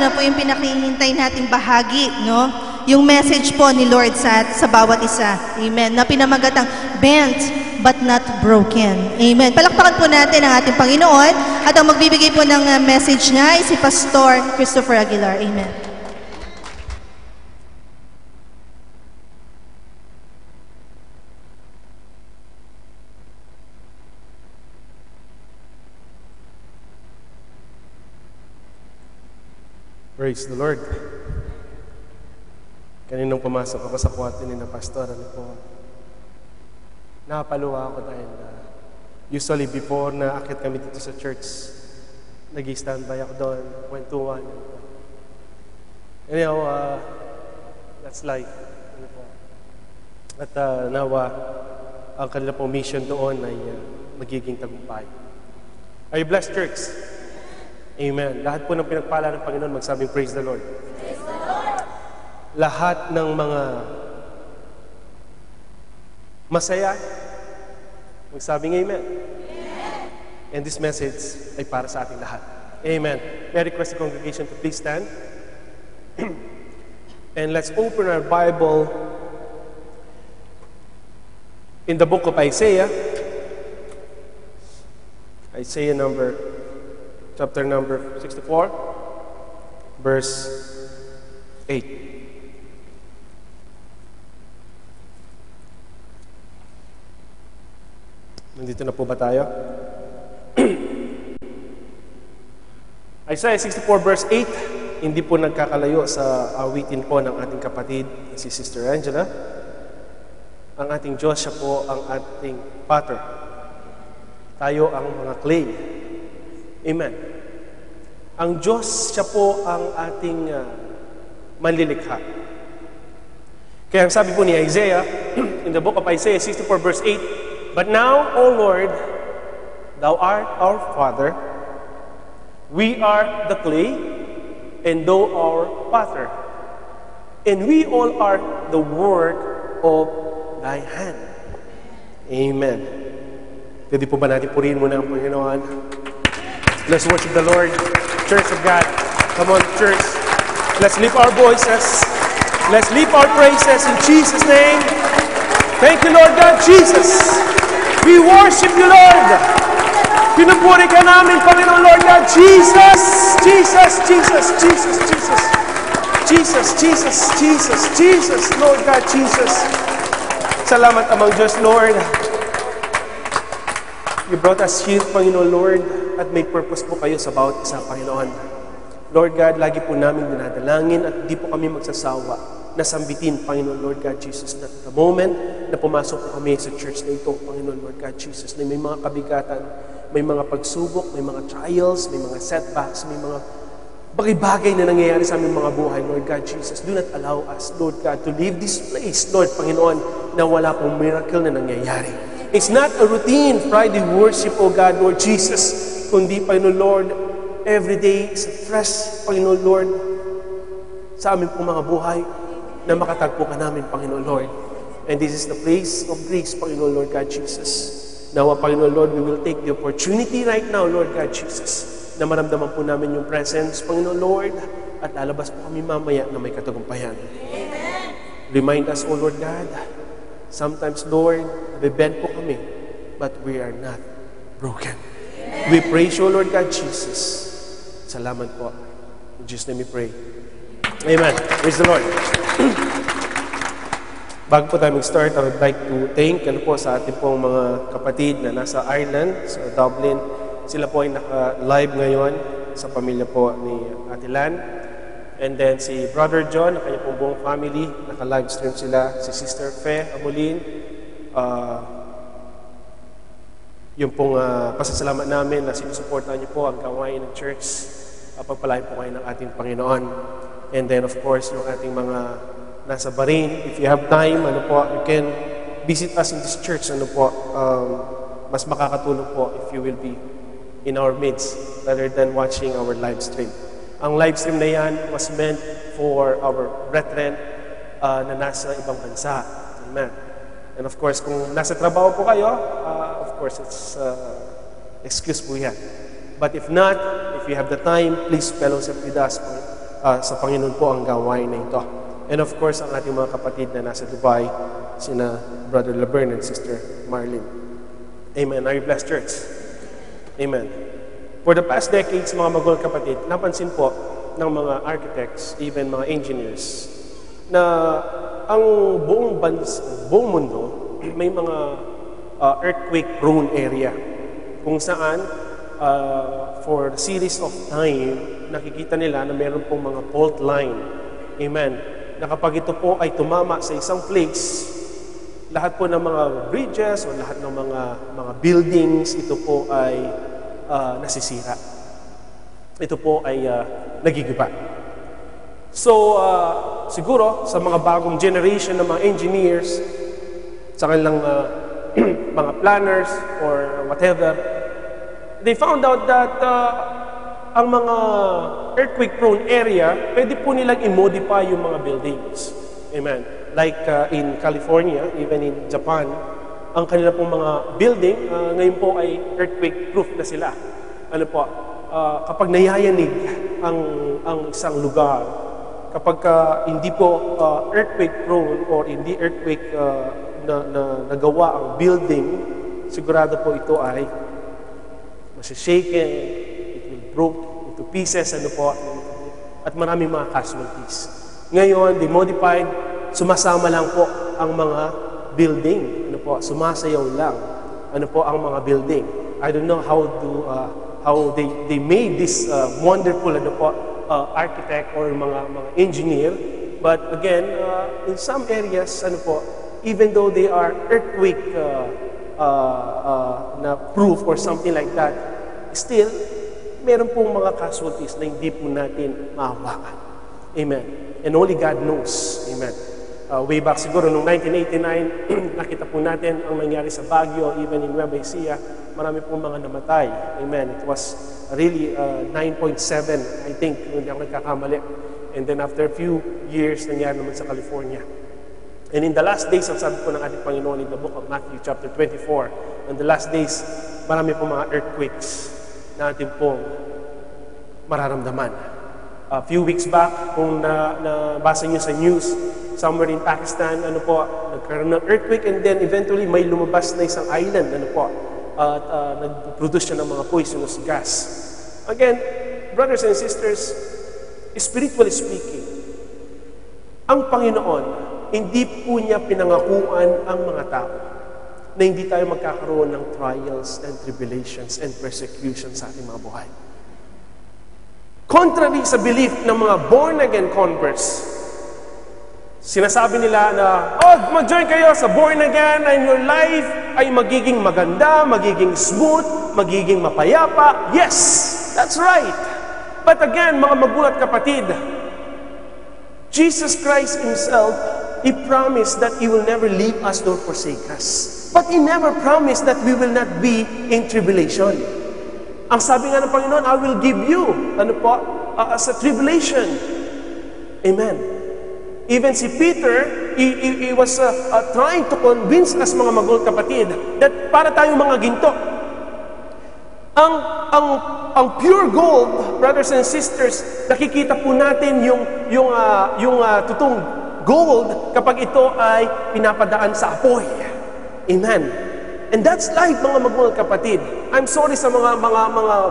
na po yung pinakihintay nating bahagi, no? Yung message po ni Lord sa bawat isa. Amen. Na pinamagatang bent but not broken. Amen. Palakpakan po natin ang ating Panginoon at ang magbibigay po ng message niya ay si Pastor Christopher Aguilar. Amen. Praise the Lord. Kaninang pumasok ako sa kwarto ni na pastor, napaluwa ako dahil usually before na akit kami dito sa church, nag-standby ako doon, kwentuhan. Anyhow, that's life. At nawa, ang kanila pong mission doon ay magiging tagumpay. Are you blessed, church? Amen. Lahat po ng pinagpala ng Panginoon, magsabing praise the Lord. Praise the Lord. Lahat ng mga masaya, magsabing amen. Amen. And this message ay para sa ating lahat. Amen. May I request the congregation to please stand. And let's open our Bible in the book of Isaiah. Isaiah chapter number 64, verse 8. Nandito na po ba tayo? Isaiah 64 verse 8, hindi po nagkakalayo sa awitin po ng ating kapatid, si Sister Angela. Ang ating Diyos, siya po ang ating Potter. Tayo ang mga clay. Amen. Ang Diyos, siya po ang ating manlilikha. Kaya ang sabi po ni Isaiah, in the book of Isaiah 64 verse 8, "But now, O Lord, Thou art our Father, we are the clay, and Thou our Potter, and we all are the work of Thy hand." Amen. Pwede po ba natin purihin muna ang Panginoon? Let's worship the Lord, Church of God. Come on, church. Let's lift our voices. Let's lift our praises in Jesus' name. Thank you, Lord God Jesus. We worship you, Lord. Pinupuri ka namin, Panginoon, Lord God Jesus. Jesus, Jesus, Jesus, Jesus. Jesus, Jesus, Jesus, Jesus, Lord God Jesus. Salamat, Amang Diyos, Lord. You brought us here, Panginoon, Lord, at may purpose po kayo sa bawat isa, Panginoon. Lord God, lagi po namin dinadalangin at di po kami magsasawa na sambitin, Panginoon, Lord God Jesus, na the moment na pumasok po kami sa church na ito, Panginoon, Lord God Jesus, na may mga kabigatan, may mga pagsubok, may mga trials, may mga setbacks, may mga bagay-bagay na nangyayari sa aming mga buhay, Lord God Jesus. Do not allow us, Lord God, to leave this place, Lord, Panginoon, na wala pong miracle na nangyayari. It's not a routine Friday worship, O God, Lord Jesus, kundi, Panginoon Lord, every day is a fresh, Panginoon Lord, sa aming pong mga buhay na makatagpo ka namin, Panginoon Lord. And this is the place of grace, Panginoon Lord God Jesus. Now, Panginoon Lord, we will take the opportunity right now, Lord God Jesus, na maramdaman po namin yung presence, Panginoon Lord, at lalabas po kami mamaya na may katagumpayan. Amen. Remind us, O Lord God, sometimes, Lord, nabibend po kami, but we are not broken. We praise you, Lord God Jesus. Salamat po. In Jesus' name we pray. Amen. Praise the Lord. Bago po tayo mag-start, I would like to thank sa ating pong mga kapatid na nasa Ireland, sa Dublin. Sila po ay naka-live ngayon sa pamilya po ni Ate Lan. And then si Brother John, kanya pong buong family, naka-live stream sila. Si Sister Fe Amulin, yung pong pasasalamat namin na sinusuportahan niyo po ang gawain ng church. Pagpalain po kayo ng ating Panginoon. And then of course, yung ating mga nasa Bahrain, if you have time, you can visit us in this church. Mas makakatulong po if you will be in our midst rather than watching our live stream. Ang live stream na yan was meant for our brethren na nasa ibang bansa. Amen. And of course, kung nasa trabaho po kayo, of course, it's excuse po yan. But if not, if you have the time, please fellowship with us sa Panginoon po ang gawain na ito. And of course, ang ating mga kapatid na nasa Dubai, sina Brother Laverne and Sister Marlene. Amen. Are you blessed, church? Amen. For the past decades, mga magulang kapatid, napansin po ng mga architects, even mga engineers, na ang buong mundo may mga earthquake-prone area kung saan for the series of time, nakikita nila na meron pong mga fault line. Amen. Na kapag ito po ay tumama sa isang place, lahat po ng mga bridges o lahat ng mga buildings, ito po ay nasisira. Ito po ay nagigiba. So, siguro, sa mga bagong generation ng mga engineers, sa kanilang mga planners or whatever, they found out that ang mga earthquake-prone area, pwede po nilang i-modify yung mga buildings. Amen. Like in California, even in Japan, ang kanila pong mga building, ngayon po ay earthquake-proof na sila. Ano po, kapag nayayanig ang isang lugar, kapag hindi po earthquake-prone or hindi earthquake na nagawa ang building, sigurado po ito ay masishaken, it will broke into pieces, ano po, at maraming mga casualties. Ngayon, demodified, sumasama lang po ang mga building, ano po, sumasayaw lang, ano po, ang mga building. I don't know how they made this wonderful, ano po, architect or mga engineer, but again, in some areas, ano po, even though they are earthquake na proof or something like that, still, meron pong mga casualties na hindi po natin mahawakan. Amen. And only God knows. Amen. Way back siguro noong 1989, nakita po natin ang nangyari sa Baguio, even in Nueva Ecija, marami pong mga namatay. Amen. It was really 9.7, I think, kung hindi ako nagkakamali. And then after a few years, nangyari naman sa California. And in the last days, ang sabi po ng ating Panginoon in the book of Matthew chapter 24, in the last days, marami pong mga earthquakes na ating pong mararamdaman. A few weeks back, kung nabasa niyo sa news, somewhere in Pakistan, ano po, nagkaroon ng earthquake and then eventually may lumabas na isang island, ano po, at nag-produce siya ng mga poisonous gas. Again, brothers and sisters, spiritually speaking, ang Panginoon, hindi po niya pinangakuan ang mga tao na hindi tayo magkakaroon ng trials and tribulations and persecutions sa ating mga buhay. Contrary sa belief ng mga born-again converts, sinasabi nila na, mag-join kayo sa born-again and your life ay magiging maganda, magiging smooth, magiging mapayapa. Yes, that's right. But again, mga magulat kapatid, Jesus Christ Himself, He promised that He will never leave us nor forsake us. But He never promised that we will not be in tribulation. Ang sabi nga ng Panginoon, I will give you, sa tribulation. Amen. Even si Peter, he was trying to convince us mga magulang kapatid that para tayong mga ginto. Ang pure gold, brothers and sisters, nakikita po natin yung totoong gold kapag ito ay pinapadaan sa apoy. Amen. And that's life, mga magulang kapatid. I'm sorry sa mga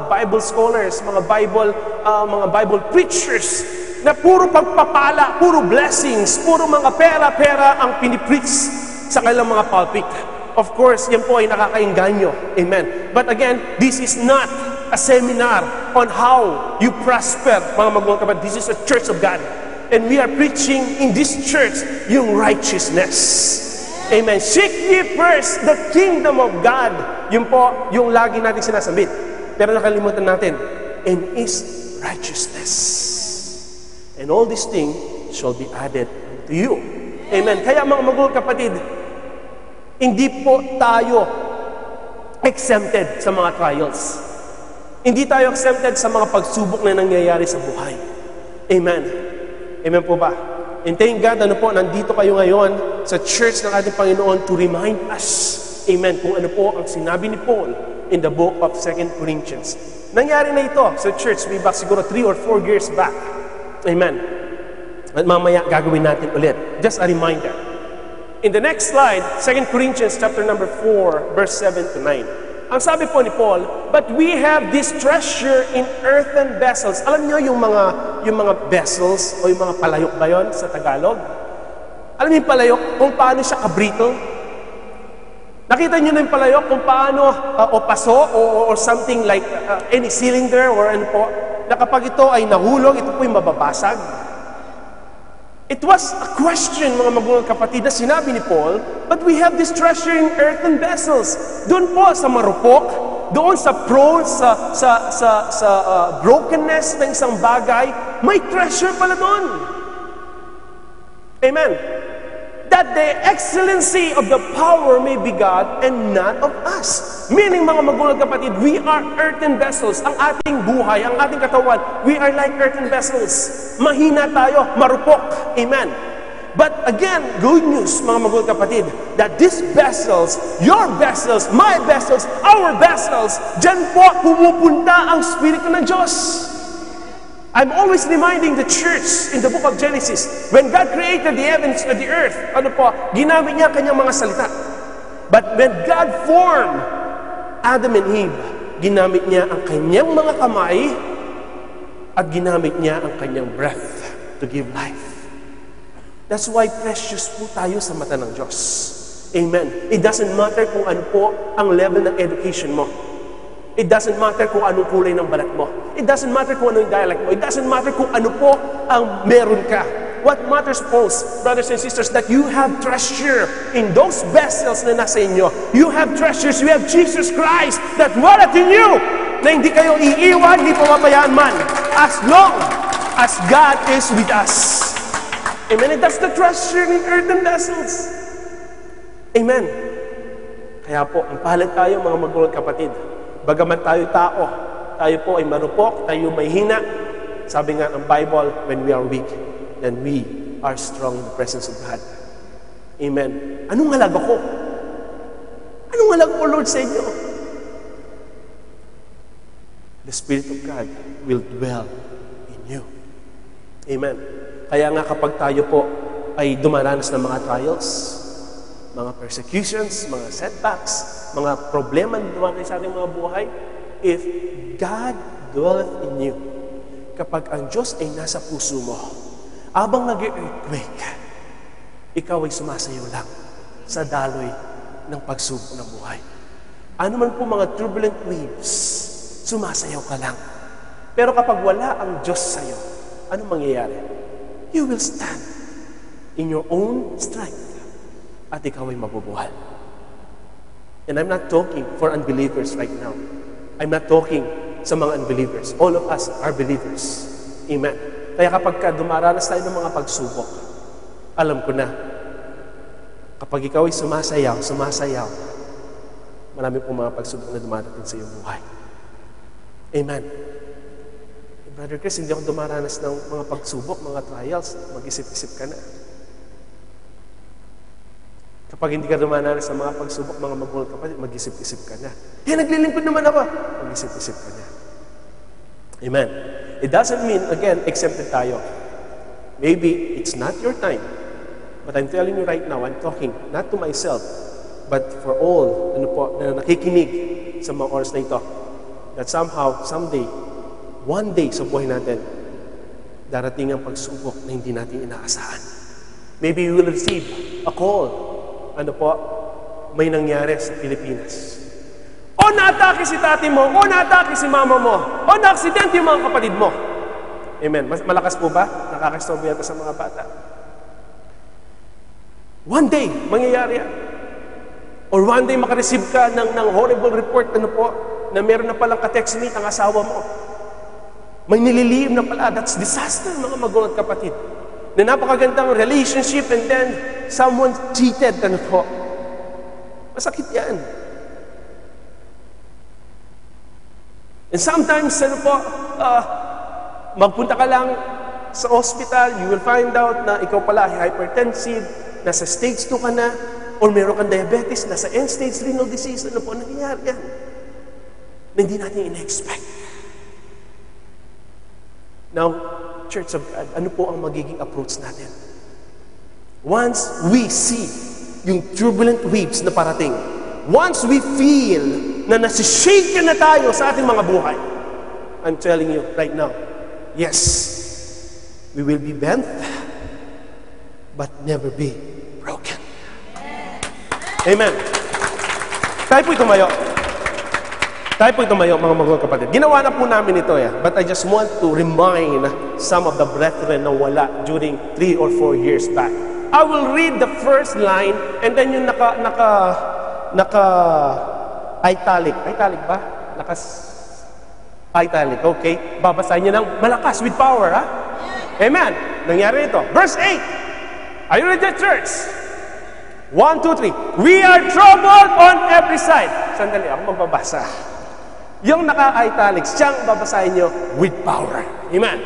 Bible scholars, mga Bible preachers na puro pagpapala, puro blessings, puro mga pera ang pinipreach sa kanilang mga pulpit. Of course, yan po ay nakakainganyo. Amen. But again, this is not a seminar on how you prosper, mga magulang kapatid. This is a church of God. And we are preaching in this church yung righteousness. Amen. Seek ye first the kingdom of God. Yun po, yung lagi natin sinasabit. Pero nakalimutan natin, and His righteousness. And all these things shall be added to you. Amen. Kaya mga magulang kapatid, hindi po tayo exempted sa mga trials. Hindi tayo exempted sa mga pagsubok na nangyayari sa buhay. Amen. Amen po ba? And thank God, nandito kayo ngayon sa church ng ating Panginoon to remind us, amen, kung ano po ang sinabi ni Paul in the book of 2 Corinthians. Nangyari na ito sa church way back siguro 3 or 4 years back. Amen. At mamaya gagawin natin ulit. Just a reminder. In the next slide, 2 Corinthians chapter number 4, verse 7 to 9. Ang sabi po ni Paul, but we have this treasure in earthen vessels. Alam niyo yung mga vessels o yung mga palayok ba yun sa Tagalog? Alam niyo yung palayok kung paano siya kabrito? Nakita niyo na yung palayok kung paano o paso or something like any cylinder or ano po, na kapag ito ay nahulog, ito po yung mababasag. It was a question, mga magulang kapatid, na sinabi ni Paul, but we have this treasure in earthen vessels. Doon po sa marupok, doon sa prone, sa brokenness ng isang bagay, may treasure pala doon. Amen. That the excellency of the power may be God and not of us. Meaning, mga magulang kapatid, we are earthen vessels. Ang ating buhay, ang ating katawan, we are like earthen vessels. Mahina tayo, marupok. Amen. But again, good news, mga magulang kapatid, that these vessels, your vessels, my vessels, our vessels, dyan po pumupunta ang Espiritu ng Diyos. I'm always reminding the church in the book of Genesis, when God created the heavens and the earth, ano po, ginamit niya kanyang mga salita. But when God formed Adam and Eve, ginamit niya ang kanyang mga kamay at ginamit niya ang kanyang breath to give life. That's why precious po tayo sa mata ng Diyos. Amen. It doesn't matter kung ano po ang level ng education mo. It doesn't matter kung anong kulay ng balat mo. It doesn't matter kung ano yung dialect mo. It doesn't matter kung ano po ang meron ka. What matters most, brothers and sisters, that you have treasure in those vessels na nasa inyo. You have treasures. You have Jesus Christ that dwelleth in you, na hindi kayo iiwan, hindi pababayaan man, as long as God is with us. Amen. And that's the treasure in earthen vessels. Amen. Kaya po, ang palad tayo, mga magulang kapatid, bagaman tayo tao, tayo po ay marupok, tayo may hina. Sabi nga ng Bible, when we are weak, then we are strong in the presence of God. Amen. Anong halaga ko? Anong halaga ko, Lord, sa inyo? The Spirit of God will dwell in you. Amen. Kaya nga kapag tayo po ay dumaranas ng mga trials, mga persecutions, mga setbacks, mga problema na dumating sa ating mga buhay, if God dwelleth in you, kapag ang Diyos ay nasa puso mo, abang nag-earthquake, ikaw ay sumasayaw lang sa daloy ng pagsubok ng buhay. Ano man po mga turbulent waves, sumasayaw ka lang. Pero kapag wala ang Diyos sa'yo, ano mangyayari? You will stand in your own strength at ikaw ay mabubuhay. And I'm not talking for unbelievers right now. I'm not talking sa mga unbelievers. All of us are believers. Amen. Kaya kapag dumaranas tayo ng mga pagsubok, alam ko na, kapag ikaw ay sumasayaw, marami pong mga pagsubok na dumarating sa iyong buhay. Amen. Brother Chris, hindi ako dumaranas ng mga pagsubok, mga trials, mag-isip-isip ka na. Kapag hindi ka dumaranas ng mga pagsubok, mga magulang kapatid, mag-isip-isip ka na. Naglilingkod naman ako. Mag-isip-isip ka na. Amen. It doesn't mean, again, exempted tayo. Maybe it's not your time. But I'm telling you right now, I'm talking not to myself, but for all na nakikinig sa mga oras na ito, that somehow, someday, one day sa buhay natin, darating ang pagsubok na hindi natin inaasahan. Maybe we will receive a call. May nangyari sa Pilipinas. O naatake si tati mo, o naatake si mama mo, o na-aksidente yung mga kapatid mo. Amen. Malakas po ba? Nakakastorbo yata sa mga bata. One day, mangyayari yan. Or one day, makareceive ka ng horrible report, na meron na palang ka-text meet ang asawa mo. May nililihim na pala. That's disaster, mga magulang kapatid. Na napakagandang relationship and then someone cheated, Masakit yan. And sometimes, magpunta ka lang sa hospital, you will find out na ikaw pala ay hypertensive, nasa stage 2 ka na, or meron kang diabetes, nasa end-stage renal disease, nangyayari yan? Na hindi natin ina-expect. Now, Church of God, ano po ang magiging approach natin? Once we see yung turbulent waves na parating, once we feel na nasishake na tayo sa ating mga buhay, I'm telling you right now, yes, we will be bent, but never be broken. Amen. Tayo po'y tumayo. Tayo po'y tumayo, mga magulang kapatid. Ginawa na po namin ito but I just want to remind some of the brethren na wala during 3 or 4 years back. I will read the first line and then yung italic ba? Italic, okay? Babasahin niyo ng malakas, with power, ha? Amen. Nangyari ito. Verse 8. Are you ready, church? 1, 2, 3. We are troubled on every side. Sandali, ako magbabasa. Yung naka-italics, siyang babasahin nyo with power. Amen.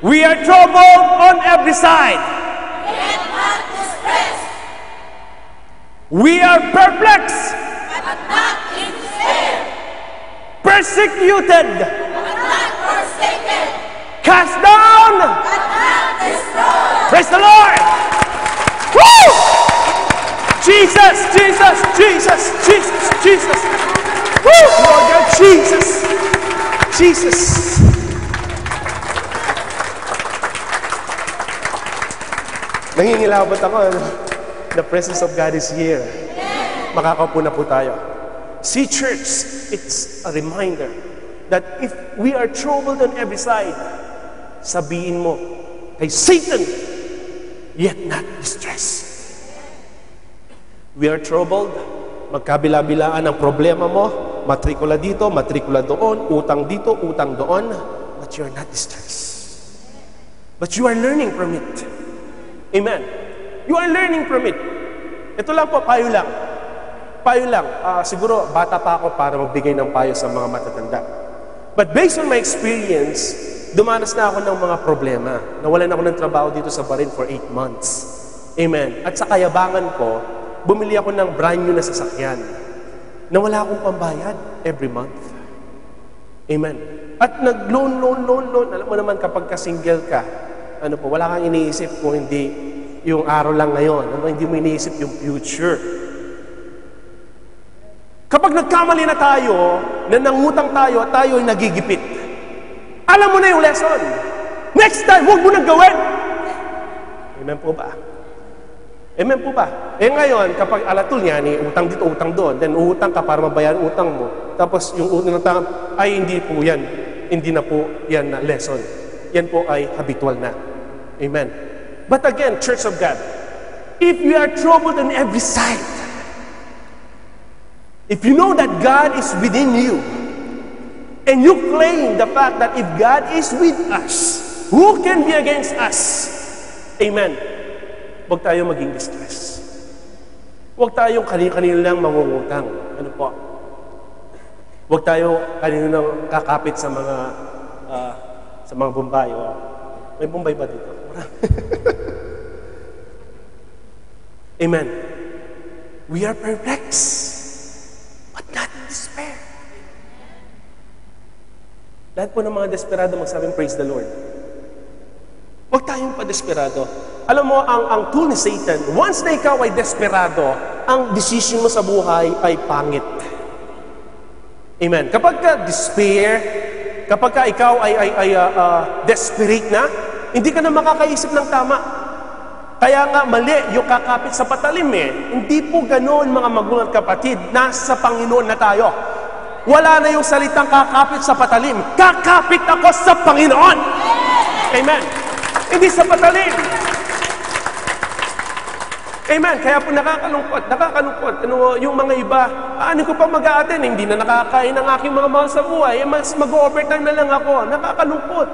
We are troubled on every side. Yet not distressed. We are perplexed. But not in despair. Persecuted. But not forsaken. Cast down. But not destroyed. Praise the Lord. Woo! Jesus, Jesus, Jesus, Jesus, Jesus. Woo! Lord God, Jesus. Jesus. Nangingilabot ako. The presence of God is here. Makakaupo na po tayo. See, church, it's a reminder that if we are troubled on every side, sabihin mo kay Satan, yet not distressed. We are troubled, magkabila-bilaan ang problema mo, matrikula dito, matrikula doon, utang dito, utang doon, but you are not distressed. But you are learning from it. Amen. You are learning from it. Ito lang po, payo lang. Payo lang. Siguro, bata pa ako para magbigay ng payo sa mga matatanda. But based on my experience, dumanas na ako ng mga problema. Nawalan ako ng trabaho dito sa Barin for 8 months. Amen. At sa kayabangan ko, bumili ako ng brand new na sasakyan na wala akong pambayad every month. Amen. At nag-loan. Alam mo naman kapag ka-single ka, wala kang iniisip kung hindi yung araw lang ngayon. Hindi mo iniisip yung future. Kapag nagkamali na tayo, na nangutang tayo at tayo ay nagigipit, alam mo na yung lesson. Next time, huwag mo nang gawin. Amen po ba? Amen po ba? Ngayon, kapag alatul yan, utang dito, utang doon, then utang ka para mabayaran utang mo, tapos yung utang ay hindi po yan. Hindi na po yan na lesson. Yan po ay habitual na. Amen. But again, Church of God, if you are troubled on every side, if you know that God is within you, and you claim the fact that if God is with us, who can be against us? Amen. Huwag tayo maging distress. Huwag tayong kanino lang mangungutang. Ano po? Huwag tayo kanino lang kakapit sa mga Bombay. May Bombay ba dito? Amen. We are perplexed, but not in despair. Lahat po ng mga desperado magsabing, praise the Lord. Huwag tayong pa-desperado. Alam mo, ang tool ni Satan, once na ikaw ay desperado, ang decision mo sa buhay ay pangit. Amen. Kapag ka despair, kapag ka ikaw ay desperate na, hindi ka na makakaisip ng tama. Kaya nga mali yung kakapit sa patalim Hindi po ganoon mga magulang at kapatid, nasa Panginoon na tayo. Wala na yung salitang kakapit sa patalim. Kakapit ako sa Panginoon. Amen. Hindi sa patalim. Amen. Kaya po nakakalungkot. Yung mga iba, ano ko pa mag-a-attend? Hindi na nakakain ng aking mga mahal sa buhay. Mas mag-overtime na lang ako. Nakakalungkot.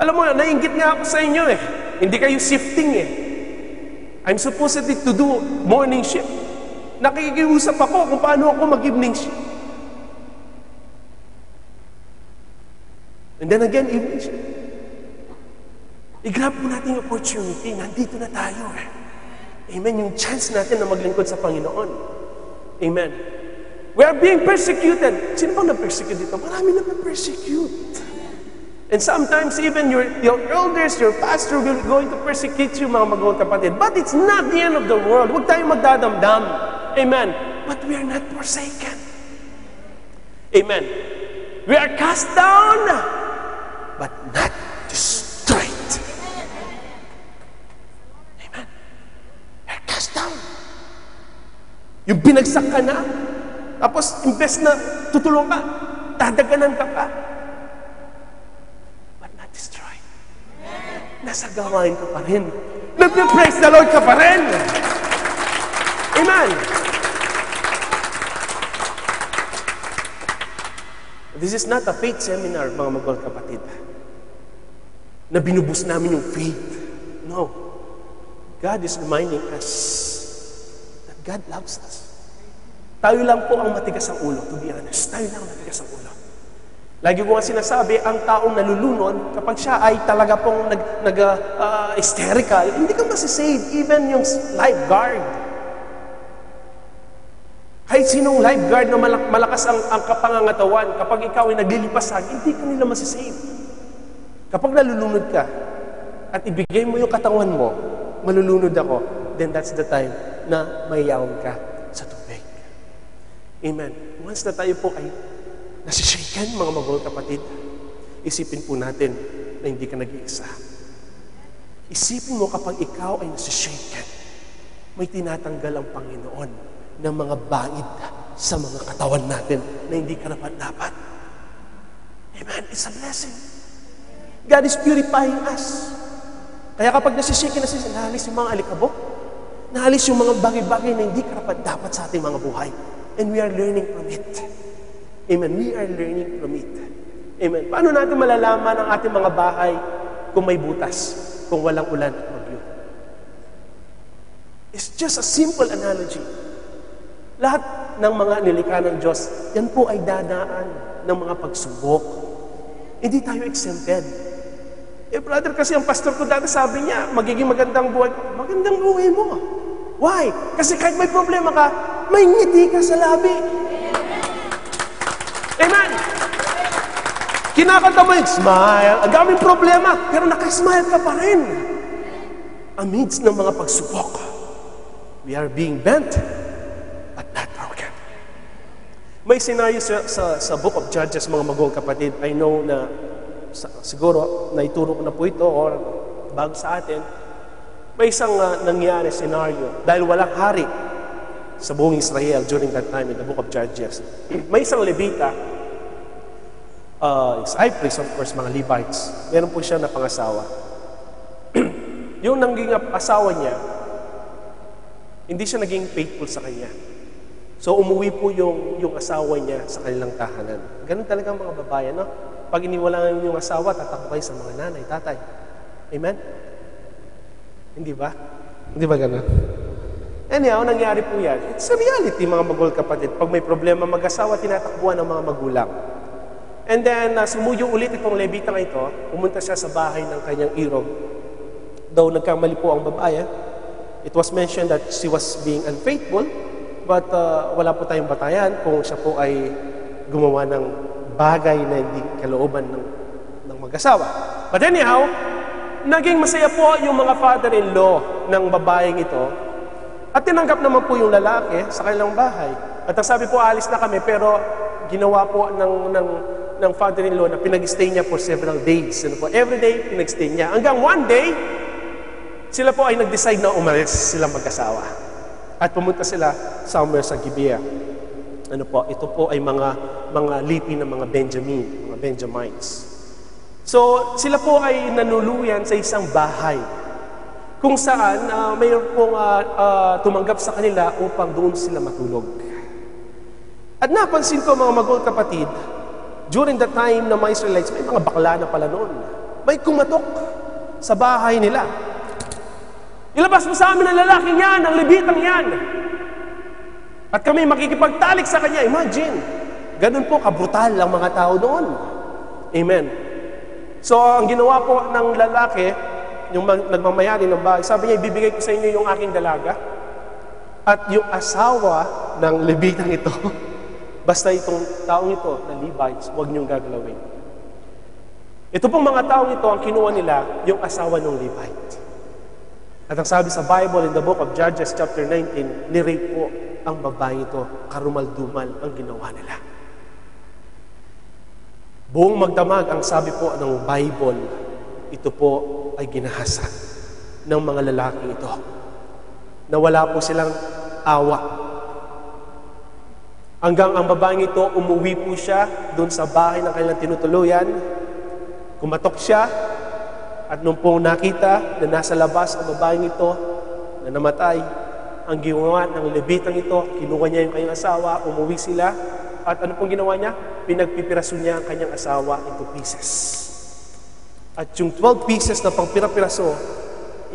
Alam mo, nainggit nga ako sa inyo Hindi kayo shifting I'm supposed to do morning shift. Nakikiusap ako kung paano ako mag-evening shift. And then again, evening shift. I-grab po natin yung opportunity. Nandito na tayo Amen. Yung chance natin na maglingkod sa Panginoon. Amen. We are being persecuted. Sino bang na-persecute dito? Marami na na-persecute. And sometimes even your elders, your pastor will going to persecute you, mga magawang kapatid. But it's not the end of the world. Huwag tayong magdadamdam. Amen. But we are not forsaken. Amen. We are cast down, but not destroyed. Amen. We are cast down. Yung binagsak ka na, tapos imbes na tutulong ka, dadaganan ka pa. But not destroyed. Nasa gawain ka pa rin. Nagpe-praise the Lord ka pa rin. Amen. This is not a faith seminar, mga magawang kapatid, na binubus namin yung faith. No. God is reminding us that God loves us. Tayo lang po ang matigas ang ulo, to be honest. Tayo lang ang matigas ang ulo. Lagi ko nga sinasabi, ang taong nalulunod, kapag siya ay talaga pong hysterical, hindi ka masisave. Even yung lifeguard. Kahit sinong lifeguard na malakas ang kapangangatawan, kapag ikaw ay naglilipasag, hindi ka nila masisave. Kapag nalulunod ka, at ibigay mo yung katawan mo, malulunod ako, then that's the time na mayayaon ka sa tubig. Amen. Once na tayo po ay nasishaken, mga magawang kapatid, isipin po natin na hindi ka nag-iisa. Isipin mo kapag ikaw ay nasishaken, may tinatanggal ang Panginoon ng mga bangid sa mga katawan natin na hindi karapat-dapat. Amen. It's a blessing. God is purifying us. Kaya kapag nasishaken, naalis yung mga alikabok, naalis yung mga bagay-bagay na hindi karapat-dapat sa ating mga buhay. And we are learning from it. Amen. We are learning from it. Amen. Paano natin malalaman ang ating mga bahay kung may butas, kung walang ulan at bagyo? It's just a simple analogy. Lahat ng mga nilikha ng Diyos, yan po ay dadaan ng mga pagsubok. Hindi tayo exempted. Brother, kasi ang pastor ko dati sabi niya, magiging magandang buhay. Magandang buhay mo. Why? Kasi kahit may problema ka, may ngiti ka sa labi. Amen. Kinakanta mo yung smile. Ang daming problema, pero nakasmile ka pa rin. Amidst ng mga pagsubok, we are being bent, but not broken. May scenario sa Book of Judges, mga magawang kapatid. I know na siguro naituro ko na po ito or bago sa atin. May isang nangyari scenario dahil walang hari sa buong Israel during that time in the Book of Judges. May isang Levita, high priest, of course, mga Levites. Meron po siya na pangasawa. Yung naging asawa niya, hindi siya naging faithful sa kanya. So umuwi po yung asawa niya sa kanilang tahanan. Ganun talaga mga babae, no? Pag iniwalaan yung asawa, tatakbo kayo sa mga nanay, tatay. Amen? Hindi ba? Hindi ba ganun? Anyhow, nangyari po yan. It's a reality, mga magawang kapatid. Pag may problema mag-asawa, tinatakbuhan ng mga magulang. And then, sumuyo ulit itong Levita nga ito, pumunta siya sa bahay ng kanyang irog. Though nagkamali po ang babae, it was mentioned that she was being unfaithful, but wala po tayong batayan kung siya po ay gumawa ng bagay na hindi kalooban ng mag-asawa. But anyhow, naging masaya po yung mga father-in-law ng babaeng ito, at tinanggap naman po yung lalaki sa kanilang bahay. At ang sabi po, alis na kami, pero ginawa po ng father-in-law na pinag-stay niya for several days. Ano po? Every day, pinag-stay niya. Hanggang one day, sila po ay nag-decide na umalis silang mag-asawa. At pumunta sila somewhere sa Gibeah. Ano po? Ito po ay mga lipi ng mga Benjamites. So, sila po ay nanuluyan sa isang bahay kung saan mayroon pong tumanggap sa kanila upang doon sila matulog. At napansin ko, mga magawang kapatid, during the time na mga Israelites, may mga bakla na pala noon. May kumatok sa bahay nila. Ilabas mo sa amin ang lalaking yan, ang Levitang yan. At kami makikipagtalik sa kanya. Imagine, ganun po kabrutal ang mga tao doon. Amen. So, ang ginawa po ng lalaki, yung nagmamayari ng bahay, sabi niya, ibibigay ko sa inyo yung aking dalaga. At yung asawa ng Levitang ito, basta itong taong ito, na Levites, huwag niyong gagalawin. Ito pong mga taong ito, ang kinuha nila, yung asawa ng Levite. At ang sabi sa Bible, in the book of Judges chapter 19, ni-rape po ang babae ito. Karumal-dumal ang ginawa nila. Buong magdamag, ang sabi po ng Bible, ito po ay ginahasa ng mga lalaki ito. Na wala po silang awa. Hanggang ang babaeng ito, umuwi po siya doon sa bahay ng kanilang tinutuluyan. Kumatok siya, at nung pong nakita na nasa labas ang babaeng ito na namatay, ang ginawa ng Levitang ito, kinuha niya yung kanyang asawa, umuwi sila, at ano pong ginawa niya? Pinagpipiraso niya ang kanyang asawa into pieces. At yung 12 pieces na pangpira-piraso,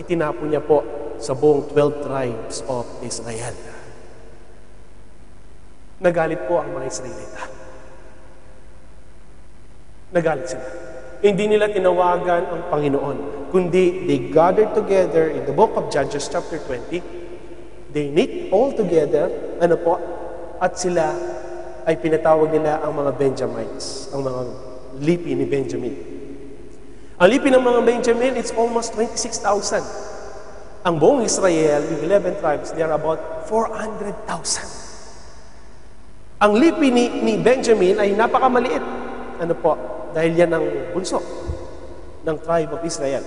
itinapon niya po sa buong 12 tribes of Israel. Nagalit po ang mga Israelita. Nagalit sila. Hindi nila tinawagan ang Panginoon, kundi they gathered together in the book of Judges chapter 20. They meet all together, at sila ay pinatawag nila ang mga Benjamites, ang mga lipi ni Benjamin. Ang lipi ng mga Benjamin, it's almost 26,000. Ang buong Israel, yung 11 tribes, they are about 400,000. Ang lipi ni Benjamin ay napakamaliit. Dahil yan ang bunso ng tribe of Israel.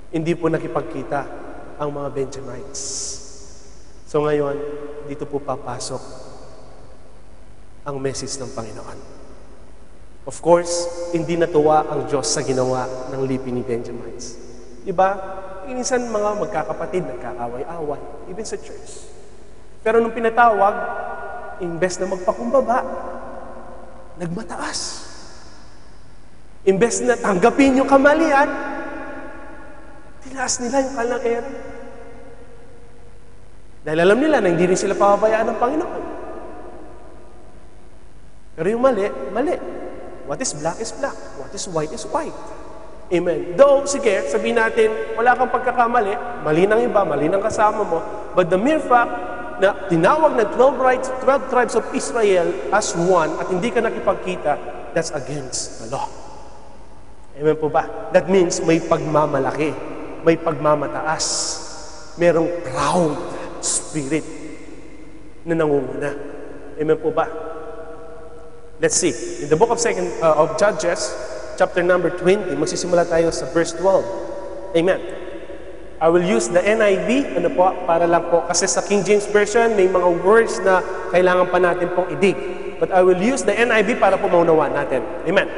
Hindi po nakipagkita ang mga Benjamites. So ngayon, dito po papasok ang message ng Panginoon. Of course, hindi natuwa ang Diyos sa ginawa ng lipi ni Benjamites. Diba? Minsan mga magkakapatid, nagkakaway-away, even sa church. Pero nung pinatawag, imbes na magpakumbaba, nagmataas. Imbes na tanggapin yung kamalian, tinaas nila yung kanilang ere. Dahil alam nila na hindi rin sila pababayaan ng Panginoon. Pero yung mali, mali. What is black is black. What is white is white. Amen. Though, sige, sabihin natin, wala kang pagkakamali, mali ng iba, mali ng kasama mo, but the mere fact na tinawag ng 12 tribes of Israel as one at hindi ka nakipagkita, that's against the law. Amen po ba? That means may pagmamalaki, may pagmamataas, merong proud spirit na nangunguna. Amen po ba? Let's see. In the book of Judges, chapter number 20, magsisimula tayo sa verse 12. Amen. I will use the NIV, para lang po, kasi sa King James Version, may mga words na kailangan pa natin pong idig. But I will use the NIV para po maunawaan natin. Amen.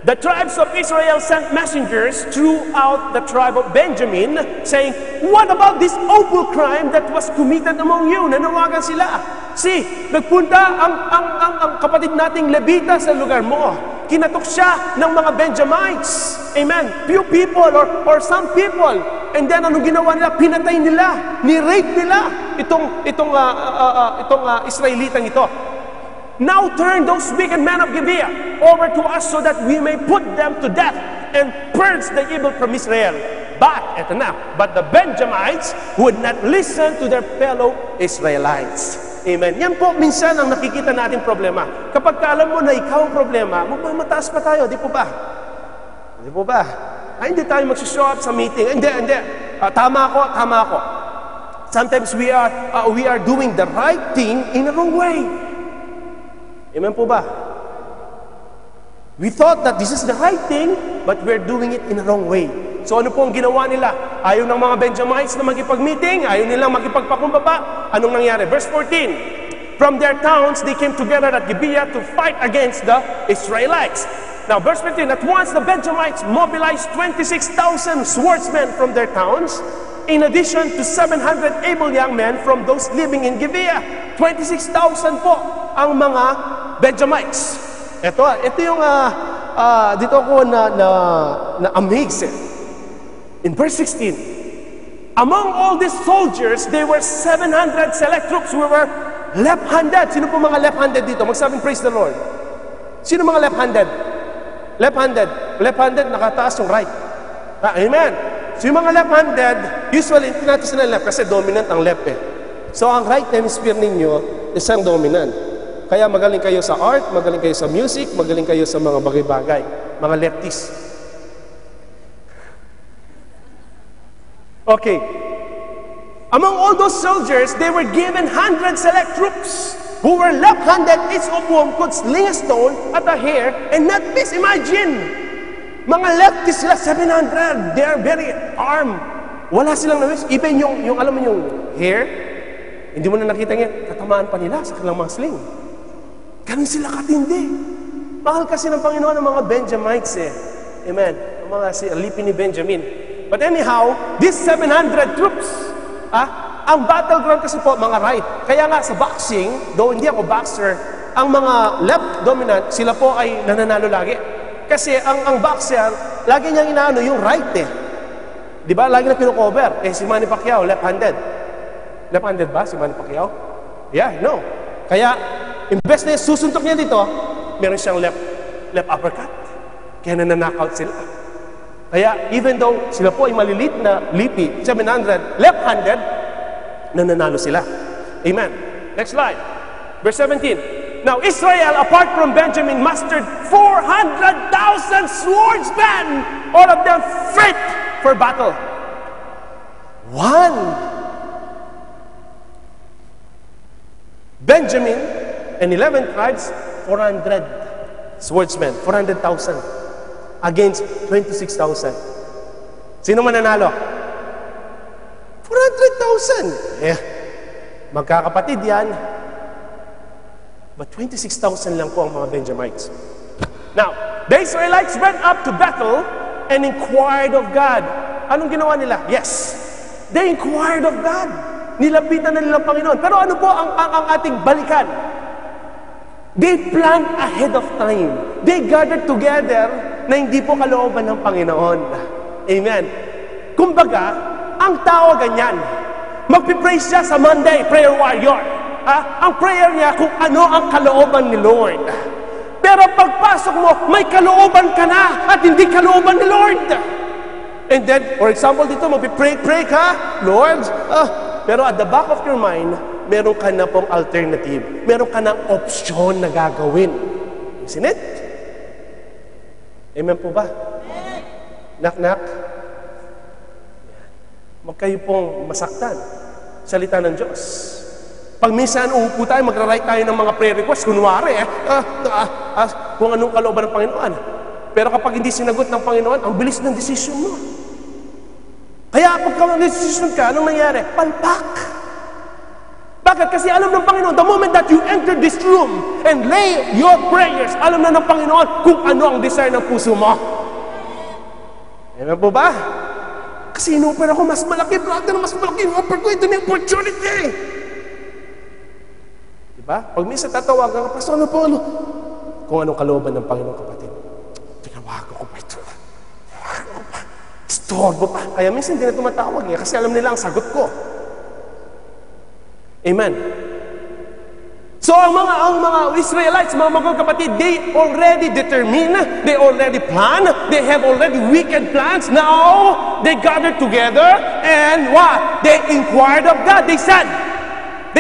The tribes of Israel sent messengers throughout the tribe of Benjamin, saying, "What about this awful crime that was committed among you?" Nanawagan sila. See, nagpunta ang kapatid nating Levita sa lugar mo. Kinatok siya ng mga Benjamites. Amen. Few people or some people. And then anong ginawa nila? Pinatay nila. Ni-rape nila itong Israelitang ito. Now turn those wicked men of Gibeah over to us so that we may put them to death and purge the evil from Israel. But the Benjamites would not listen to their fellow Israelites. Amen. Yan po minsan ang nakikita natin problema. Kapag alam mo na ikaw ang problema, magmamataas pa tayo, di po ba? Di po ba? Hindi tayo mag-show up sa meeting. Hindi. Tama ako. Sometimes we are doing the right thing in the wrong way. Amen po ba? We thought that this is the right thing, but we're doing it in the wrong way. So ano po ang ginawa nila? Ayaw ng mga Benjamites na magipag-meeting, ayaw nilang magipagpakumbaba. Anong nangyari? Verse 14, from their towns, they came together at Gibeah to fight against the Israelites. Now, verse 15, at once the Benjamites mobilized 26,000 swordsmen from their towns, in addition to 700 able young men from those living in Gibeah. 26,000 po ang mga Benjamites. Ito yung dito ako na-amaze. In verse 16, among all these soldiers, there were 700 select troops who were left-handed. Sino po mga left-handed dito? Magsabing praise the Lord. Sino mga left-handed? Left-handed, nakataas yung right. Amen. So yung mga left-handed, usually, hindi natin sila left kasi dominant ang left eh. So ang right hemisphere ninyo, is ang dominant. Kaya magaling kayo sa art, magaling kayo sa music, magaling kayo sa mga bagay-bagay. mga lefties. Okay. Among all those soldiers, they were given 100 select troops who were left-handed, each of whom could sling a stone at a hair and not miss. Imagine! Mga lefties sila, 700. They are very armed. Wala silang na-miss. Even yung alam mo yung hair, hindi mo na nakita ngayon, katamaan pa nila sa kanilang mga sling. Ganun sila katindi. Mahal kasi ng Panginoon ang mga Benjamites eh. Amen. Ang mga alipin ni Benjamin. But anyhow, these 700 troops, ang battleground kasi po, mga right. Kaya nga sa boxing, though hindi ako boxer, ang mga left dominant, sila po ay nananalo lagi. Kasi ang boxer, lagi niyang inaano yung right eh. Di ba? Lagi na pino-cover. Si Manny Pacquiao, left-handed. Left-handed ba si Manny Pacquiao? Yeah, no. Kaya, imbes na susuntok niya dito, meron siyang left uppercut. Kaya nananakaut sila. Kaya, even though sila po ay malilit na lipi, 700, left-handed, nananalo sila. Amen. Next slide. Verse 17. Now, Israel, apart from Benjamin, mustered 400,000 swordsmen, all of them fit for battle. Benjamin and 11 tribes, 400 swordsmen, 400,000 against 26,000. Sino mananalo? 400,000. Magkakapatid yan. But 26,000 lang po ang mga Benjamites. Now, the Israelites went up to Bethel and inquired of God. Anong ginawa nila? Yes, they inquired of God. Nilapitan na nilang Panginoon. Pero ano po ang ating balikan? They planned ahead of time. They gathered together na hindi po kalooban ng Panginoon. Amen. Kumbaga, ang tao ganyan. Magpipraise siya sa Monday, prayer warrior. Ang prayer niya kung ano ang kalooban ni Lord. Pero pagpasok mo, may kalooban ka na at hindi kalooban ni Lord. And then, for example, dito magpipray ka, Lord, pero at the back of your mind, meron ka na pong alternative. Meron ka na option na gagawin. Isn't it? Amen po ba? Knock-knock. Huwag kayo pong masaktan. Salita ng Diyos. Pag minsan uupo tayo, magra-write tayo ng mga prayer requests, kunwari, kung anong kalooban ng Panginoon. Pero kapag hindi sinagot ng Panginoon, ang bilis ng decision mo. Kaya pag decision ka, anong nangyari? Palpak. Bakit? Kasi alam ng Panginoon, the moment that you enter this room and lay your prayers, alam na ng Panginoon kung ano ang desire ng puso mo. Amen po ba? Kasi in-offer ako mas malaki, brother, mas malaki in-offer ko, ito na yung opportunity. Diba? Pag minsan tatawagan ka, Pastor, ano po, ano? Kung anong kalooban ng Panginoon, kapatid. Tinawagan ko pa ito. Storbo pa. Kaya minsan hindi na tumatawag niya kasi alam nila ang sagot ko. Amen. So ang mga Israelites, mga kapatid, they already determine, they already plan, they have already wicked plans. Now, they gathered together and what? They inquired of God. They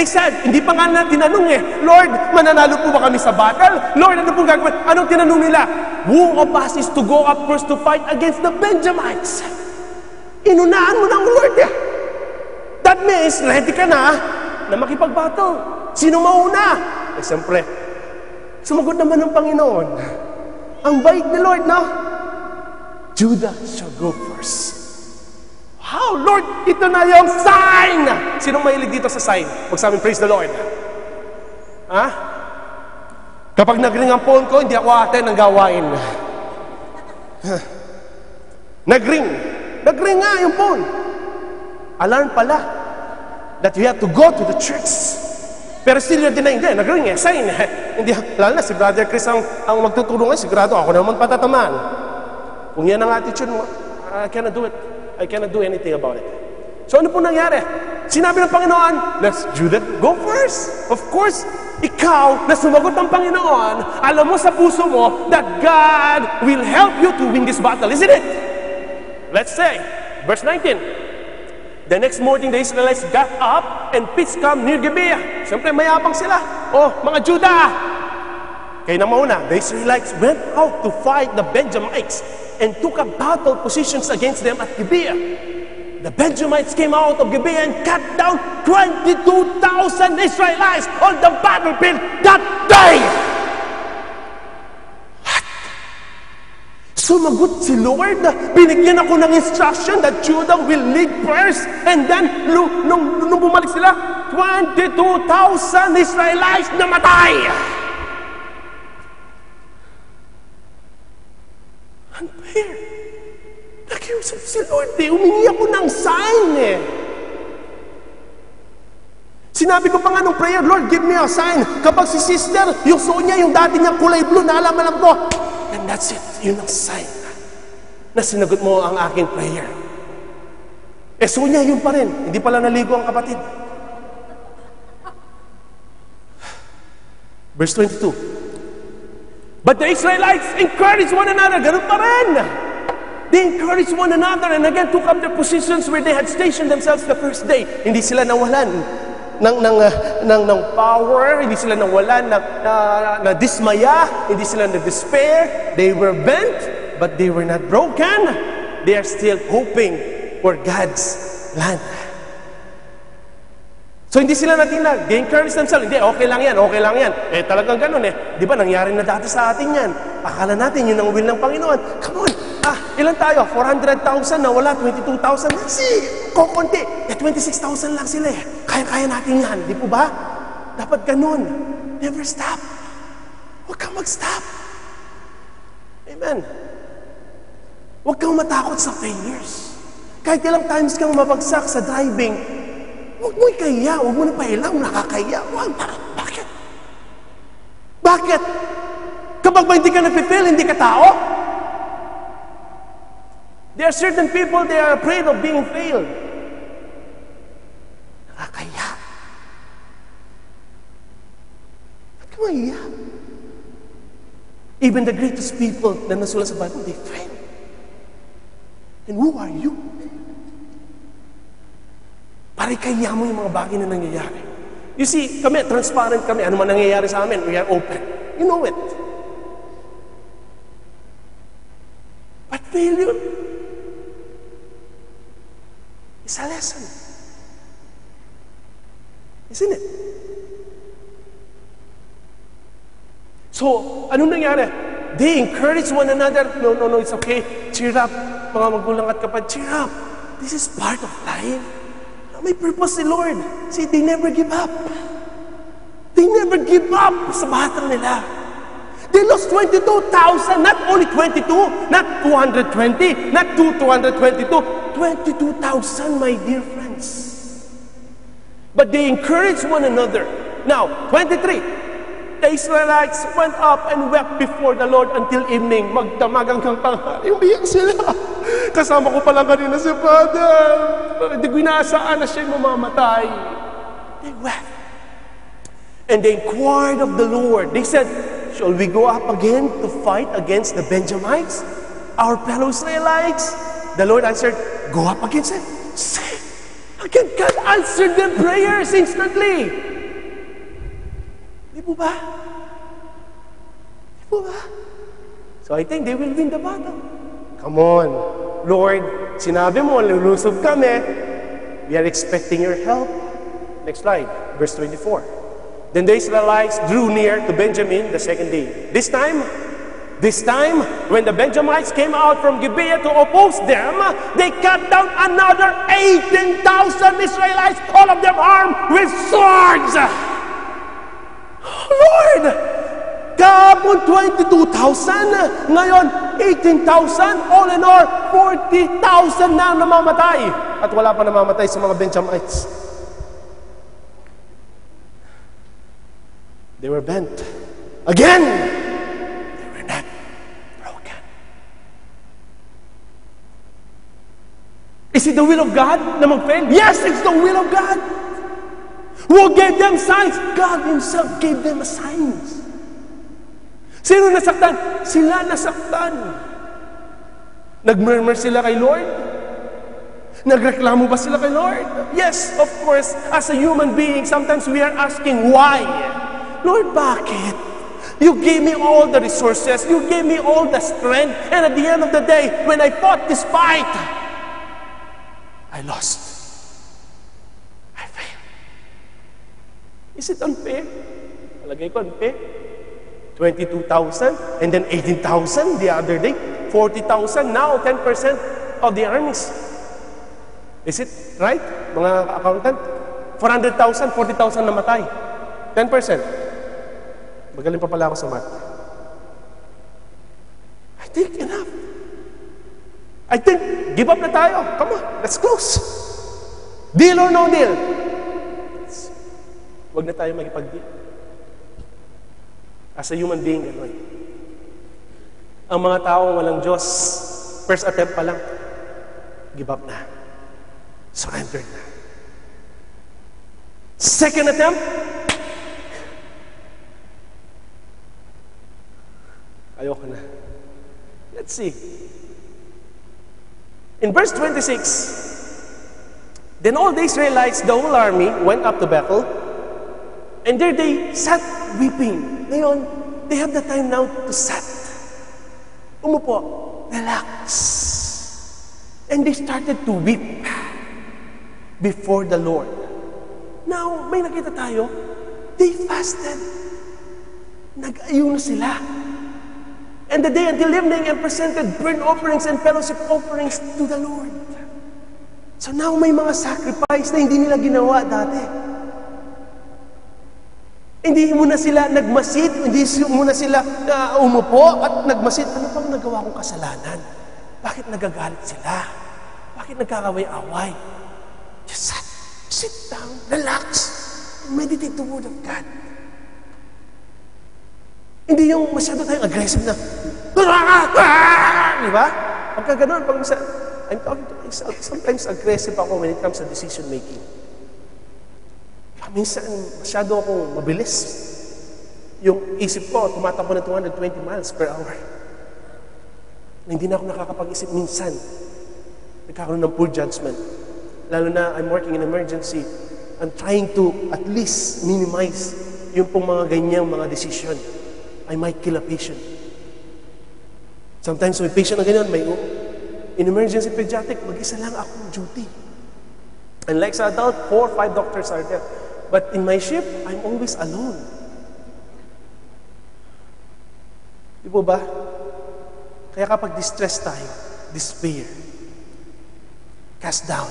said, hindi pa nga na tinanong Lord, mananalo po ba kami sa battle? Lord, ano pong gagawin? Anong tinanong nila? Who of us is to go up first to fight against the Benjamites? Inunahan mo ng Lord That means, ready ka na makipag-battle. Sino mauna? Siyempre, sumagot naman ng Panginoon. Ang bait ni Lord, no? Judah shall go first. How, Lord? Ito na yung sign! Sinong mahilig dito sa sign? Huwag sa amin, praise the Lord. Kapag nag-ring ang phone ko, hindi ako ate ng gawain. Nag-ring nga yung phone. Alarm pala that you have to go to the church. Pero still you're denying, hindi, nag-ring sign. Hindi, lalo na si Brother Chris ang magtutulungan, sigurado ako naman patatamaan. Kung yan ang attitude mo, I cannot do it. I cannot do anything about it. So ano po nangyari? Sinabi ng Panginoon, let's Judah, go first. Of course, ikaw na sumagot ng Panginoon, alam mo sa puso mo that God will help you to win this battle, isn't it? Let's say, verse 19, the next morning, the Israelites got up and pitched camp near Gibeah. Siyempre, mayabang sila. Oh, mga Judah, Kaya na mauna, the Israelites went out to fight the Benjamites and took up battle positions against them at Gibeah. The Benjamites came out of Gibeah and cut down 22,000 Israelites on the battlefield that day. Sumagot si Lord, binigyan ako ng instruction that Judah will lead first, and then, nung bumalik sila, 22,000 Israelites namatay. Unfair. Nakiusap si Lord, humingi ako ng sign Sinabi ko pa nga nung prayer, Lord, give me a sign. Kapag si sister, yung suot niya, yung dati niyang kulay blue, naalam ko, and that's it. Yun ang sign na sinagot mo ang aking prayer. So niya, yun pa rin. Hindi pala naligo ang kapatid. Verse 22. But the Israelites encouraged one another. Ganun pa rin. They encouraged one another and again took up their positions where they had stationed themselves the first day. Hindi sila nawalan ng power, hindi sila nawalan na dismaya, hindi sila na despair. They were bent, but they were not broken. They are still hoping for God's land. So hindi sila natinag. They encourage themselves. Hindi, okay lang yan, okay lang yan. Talagang ganun Di ba, nangyari na dati sa atin yan. Akala natin yun ang will ng Panginoon. Come on. Ilan tayo? 400,000 na wala, 22,000. Kasi, kukunti. 26,000 lang sila Kaya-kaya natin yan. Di po ba? Dapat ganun. Never stop. Huwag kang mag-stop. Amen. Huwag kang matakot sa failures. Kahit ilang times kang mabagsak sa driving, huwag mo ikaya, huwag mo na pailang, nakakaya. Bakit? Bakit? Kapag ba hindi ka napifail, hindi ka tao? There are certain people, they are afraid of being failed. Nakakaya. Ba't ka maiya? Even the greatest people na nasulat sa Bible, they fail. And who are you? Para kaya mo yung mga bagay na nangyayari. You see, kami, transparent kami. Ano man nangyayari sa amin, we are open. You know it. But failure is a lesson. Isn't it? So, anong nangyari? They encourage one another. No, it's okay. Cheer up. Mga magulang at kapatid, cheer up. This is part of life. May purpose si Lord. See, they never give up. They never give up sa battle nila. They lost 22,000, not only 22, not 220, not 222, 22,000, my dear friends. But they encouraged one another. Now, 23. The Israelites went up and wept before the Lord until evening. Magdamagang kang tanghali. Umiyak sila. Kasama ko pala kanina si Father. Hindi ko inaasaan na siya mamamatay. They wept. And they inquired of the Lord. They said, shall we go up again to fight against the Benjamites, our fellow Israelites? The Lord answered, go up against them. See, again, God answered their prayers instantly. Di po ba? Di po ba? So I think they will win the battle. Come on. Lord, sinabi mo, lulusob kami. We are expecting your help. Next slide, verse 24. Then the Israelites drew near to Benjamin the second day. This time, when the Benjamites came out from Gibeah to oppose them, they cut down another 18,000 Israelites, all of them armed with swords. Lord, kahapon 22,000, ngayon 18,000, all in all 40,000 na namamatay. At wala pa namamatay sa mga Benjamites. They were bent. Again, they were not broken. Is it the will of God na mag-fail? Yes, it's the will of God. Who gave them signs? God Himself gave them signs. Sino nasaktan? Sila nasaktan. Nagmurmur sila kay Lord? Nagreklamo ba sila kay Lord? Yes, of course. As a human being, sometimes we are asking why. Lord, bakit? You gave me all the resources. You gave me all the strength. And at the end of the day, when I fought this fight, I lost. I failed. Is it unfair? Palagay ko unfair. 22,000 and then 18,000 the other day. 40,000 now, 10% of the armies. Is it right, mga accountant? 400,000, 40,000 namatay. 10%. Magaling pa pala ako sa math. I think enough. I think, give up na tayo. Come on, let's close. Deal or no deal? Huwag na tayo magipag-deal. As a human being, gano'n. Ang mga taong walang Diyos, first attempt pa lang, give up na. Surrendered na. Second attempt, ayoko na. Let's see. In verse 26, then all the Israelites, the whole army, went up to Bethel, and there they sat weeping. Ngayon, they have the time now to sat. Umupo, relax. And they started to weep before the Lord. Now, may nakita tayo, they fasted. Nag-ayuno sila. And the day until evening and presented burnt offerings and fellowship offerings to the Lord. So now may mga sacrifice na hindi nila ginawa dati. Hindi muna sila nagmasid, hindi muna sila umupo at nagmasid. Ano pang nagawa kong kasalanan? Bakit nagagalit sila? Bakit nagkakaway-away? Just sit down, relax, and meditate the Word of God. Hindi yung masyado tayong aggressive na, di ba? Pagka ganun, pag I'm talking to myself, sometimes aggressive ako when it comes to decision making. Minsan, masyado akong mabilis. Yung isip ko, tumatakbo na 220 miles per hour. Hindi na ako nakakapag-isip minsan. Nagkakaroon ng poor judgment. Lalo na, I'm working in emergency. I'm trying to at least minimize yung pong mga ganyang mga decision. I might kill a patient. Sometimes may patient na ganyan, in emergency pediatric, mag-isa lang akong duty. And like sa adult, 4 or 5 doctors are there. But in my ship, I'm always alone. Di po ba? Kaya kapag distress tayo, despair, cast down,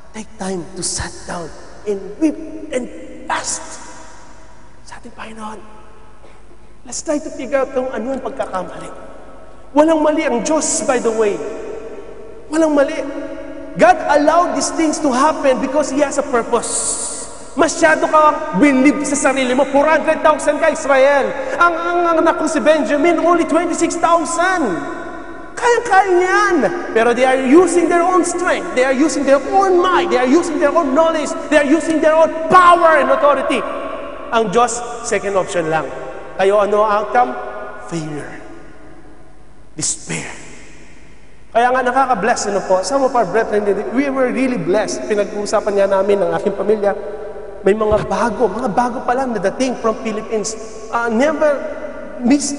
take time to sit down and weep and fast sa ating Panginoon. Let's try to figure out kung ano ang pagkakamali. Walang mali ang Diyos, by the way. Walang mali. God allowed these things to happen because He has a purpose. Masyado kang believe sa sarili mo. 400,000 ka, Israel. Ang anak ko si Benjamin, only 26,000. Kaya-kaya niyan. Pero they are using their own strength. They are using their own might. They are using their own knowledge. They are using their own power and authority. Ang Diyos, second option lang. Kayo, ano ang outcome? Failure. Despair. Kaya nga nakaka-bless, ano po, some of our brethren, we were really blessed. Pinag-uusapan nga namin ng aking pamilya, may mga bago pa lang na dating from Philippines, never missed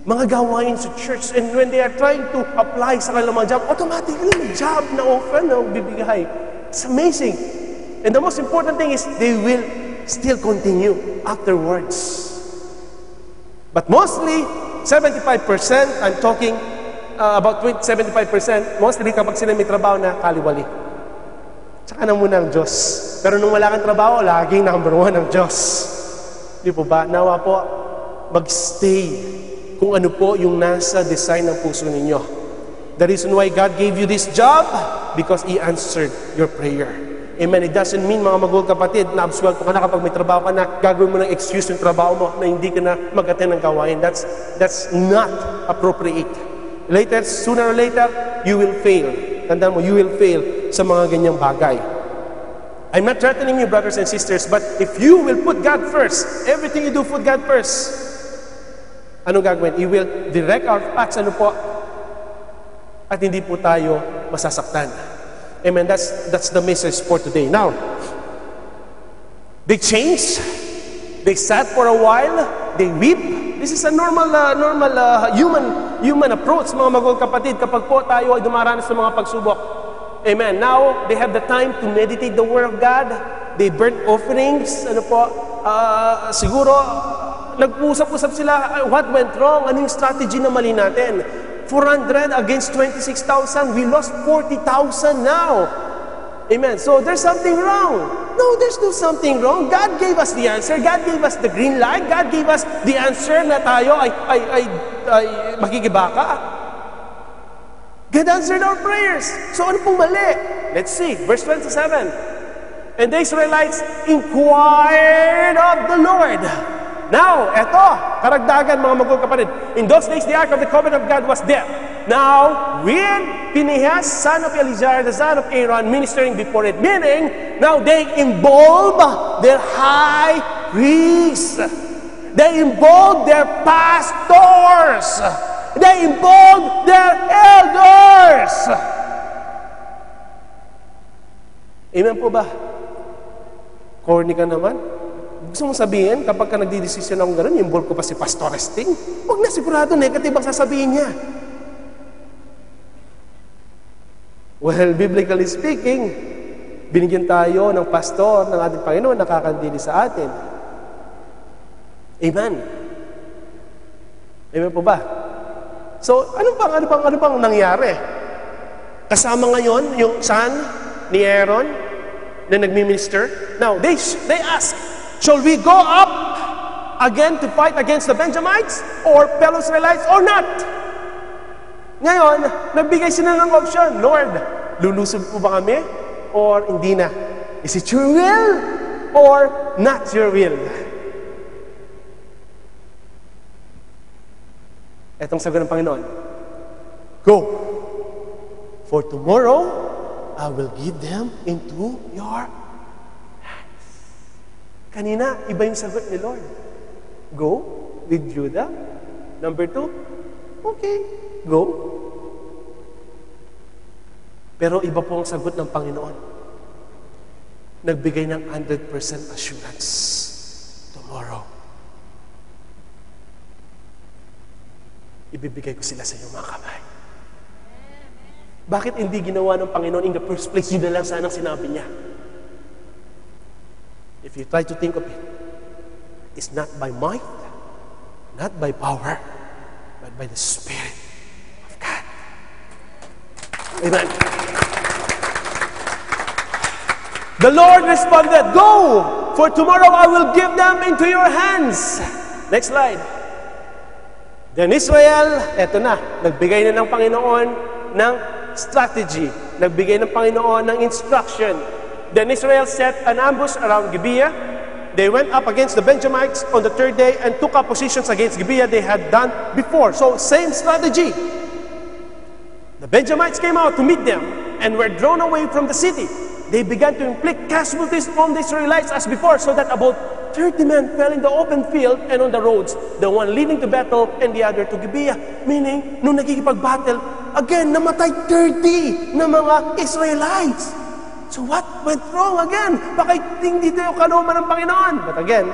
mga gawain sa church. And when they are trying to apply sa kanilang mga job, automatically may job na offer na bibigay. It's amazing. And the most important thing is they will still continue afterwards. But mostly, 75%, I'm talking about 75%, mostly kapag sila may trabaho na kaliwali. Tsaka na muna ang Diyos. Pero nung wala kang trabaho, laging number 1 ang Diyos. Di po ba? Nawa po, magstay kung ano po yung nasa design ng puso ninyo. The reason why God gave you this job, because He answered your prayer. Amen. It doesn't mean, mga magulang kapatid, na absuelto ka na kapag may trabaho ka na, gagawin mo ng excuse yung trabaho mo na hindi ka na mag-attend ng gawain. That's not appropriate. Later, sooner or later, you will fail. Tandaan mo, you will fail sa mga ganyang bagay. I'm not threatening you, brothers and sisters, but if you will put God first, everything you do, put God first, ano gagawin? He will direct our paths, ano po? At hindi po tayo masasaktan. Amen. That's the message for today. Now, they changed. They sat for a while. they weep. This is a normal human approach, mga magulang kapatid, kapag po tayo ay dumaranas ng mga pagsubok. Amen. Now, they have the time to meditate the Word of God. They burn offerings. Siguro, nag-usap-usap sila, what went wrong? Ano yung strategy na mali natin? 400 against 26,000. We lost 40,000 now. Amen. So, there's something wrong. No, there's no something wrong. God gave us the answer. God gave us the green light. God gave us the answer na tayo ay makikibaka. God answered our prayers. So, ano pong mali? Let's see. Verse 27. And the Israelites inquired of the Lord. Now, eto, karagdagan mga magulang kapatid. In those days, the ark of the covenant of God was there. Now, with Phinehas, son of Eleazar, the son of Aaron, ministering before it. Meaning, now they involve their high priests. They involve their pastors. They involve their elders. Amen po ba? Corny ka naman? Gusto mong sabihin, kapag ka nagdidesisyon akong gano'n, involve ko pa si Pastor Esting? Huwag na, sigurado negative ang sasabihin niya. Well, biblically speaking, binigyan tayo ng pastor ng ating Panginoon, nakakandili sa atin. Amen. Amen po ba? So, ano bang nangyari? Kasama ngayon yung son ni Aaron na nagmi-minister. Now, they ask, shall we go up again to fight against the Benjamites or fellow Israelites or not? Ngayon, nagbigay sila ng option, Lord, lulusob po ba kami or hindi na? Is it your will or not your will? Etong sagot ng Panginoon, go, for tomorrow I will give them into your hands. Kanina, iba yung sagot ni Lord. Go with Judah. Number 2, okay, go. Pero iba po ang sagot ng Panginoon. Nagbigay ng 100% assurance. Tomorrow, ibibigay ko sila sa iyong mga kamay. Bakit hindi ginawa ng Panginoon in the first place? Yun na lang sanang sinabi niya. If you try to think of it, it's not by might, not by power, but by the Spirit of God. Amen. The Lord responded, go, for tomorrow I will give them into your hands. Next slide. Then Israel, eto na, nagbigay na ng Panginoon ng strategy. Nagbigay ng Panginoon ng instruction. Then Israel set an ambush around Gibeah. They went up against the Benjamites on the third day and took up positions against Gibeah they had done before. So, same strategy. The Benjamites came out to meet them and were drawn away from the city. They began to inflict casualties on the Israelites as before, so that about 30 men fell in the open field and on the roads, the one leading to Bethel and the other to Gibeah. Meaning, nung nagkikipag-battle, again, namatay 30 na mga Israelites. So what went wrong again? Bakit hindi tayo kalooban ng Panginoon? But again,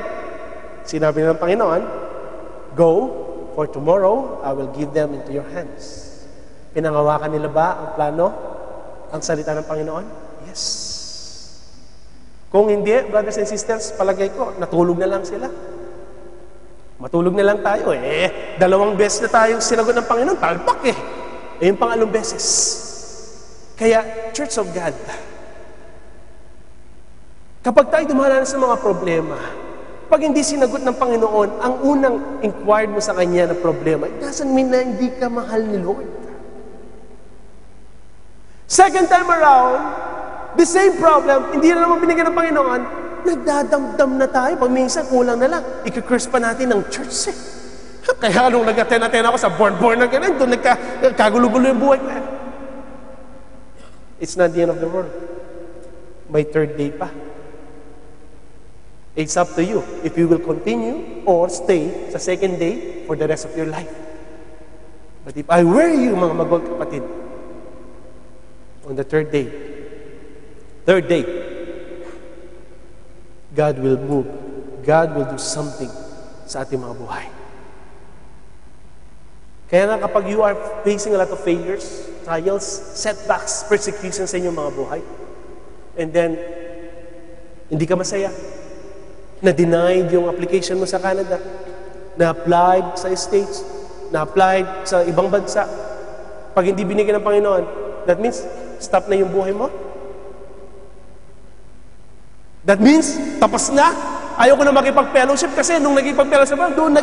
sinabi ng Panginoon, go, for tomorrow I will give them into your hands. Pinangawakan nila ba ang plano, ang salita ng Panginoon? Yes. Kung hindi, brothers and sisters, palagay ko, natulog na lang sila. Matulog na lang tayo eh. 2 beses na tayong sinagot ng Panginoon, talpak eh. Yung pangalong beses. Kaya, Church of God, kapag tayo dumaranas sa mga problema, pag hindi sinagot ng Panginoon, ang unang inquired mo sa Kanya na problema, it doesn't mean na hindi ka mahal ni Lord. Second time around, the same problem, hindi na naman binigyan ng Panginoon, nagdadamdam na tayo. Pag minsan, kulang na lang. Ikikurse pa natin ng church eh. Kaya nung nag-attend ako sa born na ganun, doon nagkagulo-gulo yung buhay ko. It's not the end of the world. May third day pa. It's up to you if you will continue or stay sa second day for the rest of your life. But if I were you, mga magulang kapatid, on the third day, God will move. God will do something sa ating mga buhay. Kaya nga kapag you are facing a lot of failures, trials, setbacks, persecutions sa inyong mga buhay, and then, hindi ka masaya, na-denied yung application mo sa Canada, na-applied sa States, na-applied sa ibang bansa, pag hindi binigyan ng Panginoon, that means, stop na yung buhay mo? That means, tapos na? Ayoko na makipag-fellowship kasi nung naging-fellowship ako, doon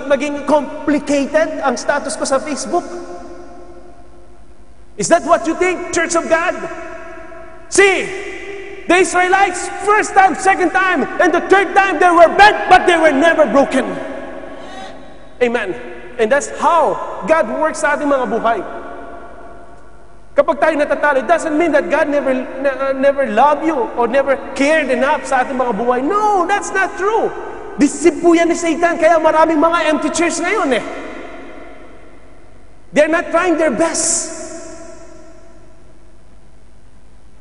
maging complicated ang status ko sa Facebook. Is that what you think, Church of God? See, the Israelites, first time, second time, and the third time, they were bent, but they were never broken. Amen. And that's how God works sa ating mga buhay. Kapag tayo natatalo, it doesn't mean that God never loved you or never cared enough sa ating mga buhay. No, that's not true. Deceive po yan ni Satan, kaya maraming mga empty church ngayon eh. They're not trying their best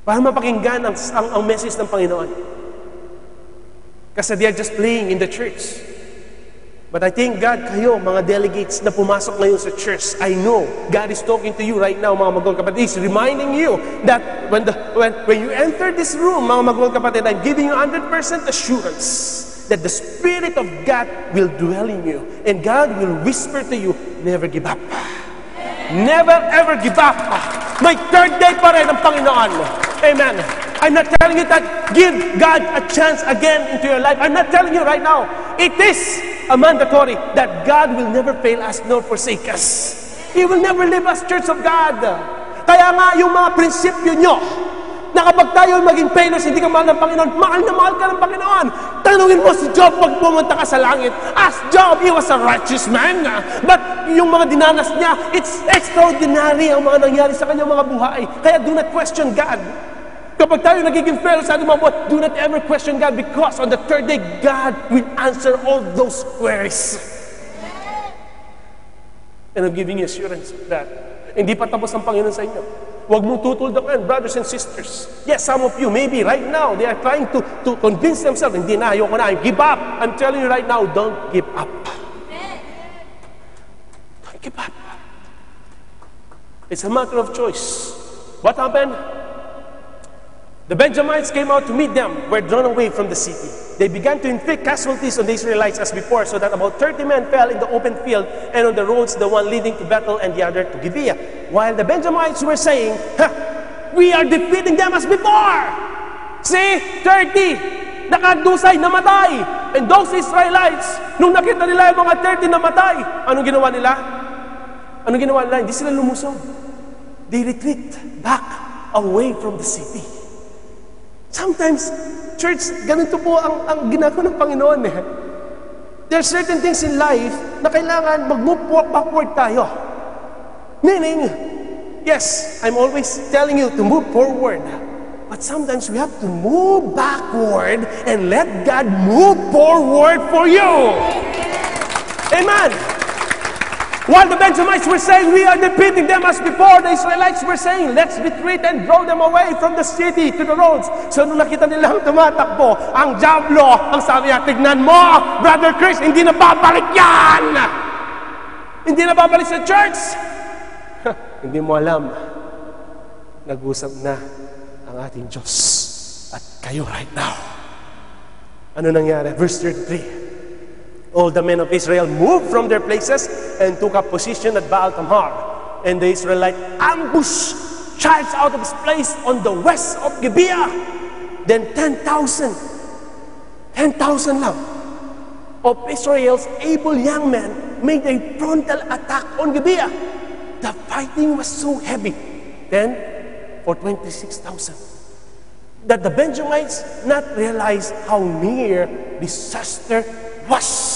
para mapakinggan ang message ng Panginoon. Kasi they are just playing in the church. But I thank God kayo, mga delegates na pumasok ngayon sa church. I know God is talking to you right now, mga magawang kapatid. He's reminding you that when you enter this room, mga magawang kapatid, I'm giving you 100% assurance that the Spirit of God will dwell in you. And God will whisper to you, never give up. Never ever give up. May third day pa rin ang Panginoon. Amen. I'm not telling you that give God a chance again into your life. I'm not telling you right now. It is a mandatory that God will never fail us nor forsake us. He will never leave us, Church of God. Kaya nga yung mga prinsipyo nyo, na kapag tayo maging failures, hindi ka mahal ng Panginoon, mahal na mahal ka ng Panginoon. Tanungin mo si Job pag pumunta ka sa langit. As Job, he was a righteous man. But yung mga dinanas niya, it's extraordinary ang mga nangyari sa kanyang mga buhay. Kaya do not question God. Kapag tayo nagiging failures sa ating mga buhay, do not ever question God because on the third day, God will answer all those queries. And I'm giving you assurance that hindi pa tapos ang Panginoon sa inyo. Huwag mong tutuldakan, brothers and sisters. Yes, some of you, maybe right now, they are trying to convince themselves, hindi na, ayoko na, give up. I'm telling you right now, don't give up. Don't give up. It's a matter of choice. What happened? The Benjamites came out to meet them, were drawn away from the city. They began to inflict casualties on the Israelites as before, so that about 30 men fell in the open field and on the roads, the one leading to Bethel and the other to Gibeah. While the Benjamites were saying, we are defeating them as before. See, 30, nakadusay, namatay. And those Israelites, nung nakita nila yung mga 30 namatay, anong ginawa nila? Anong ginawa nila? Hindi sila lumusong. They retreat back away from the city. Sometimes, church, ganito po ang ginagawa ng Panginoon eh. There are certain things in life na kailangan mag-move backward tayo. Meaning, yes, I'm always telling you to move forward. But sometimes we have to move backward and let God move forward for you. Amen. While the Benjamites were saying, we are defeating them as before, the Israelites were saying, let's retreat and draw them away from the city to the roads. So nung nakita nilang tumatakbo, ang Diablo, ang sabi niya, tignan mo, Brother Chris, hindi na babalik yan! Hindi na babalik sa church! Hindi mo alam, nag-usap na ang ating Diyos at kayo right now. Ano nangyari? Verse 33. All the men of Israel moved from their places and took up position at Baal Tamar. And the Israelite ambushed charged out of his place on the west of Gibeah. Then 10,000 lang of Israel's able young men made a frontal attack on Gibeah. The fighting was so heavy. Then, for 26,000. That the Benjamites not realize how near disaster was.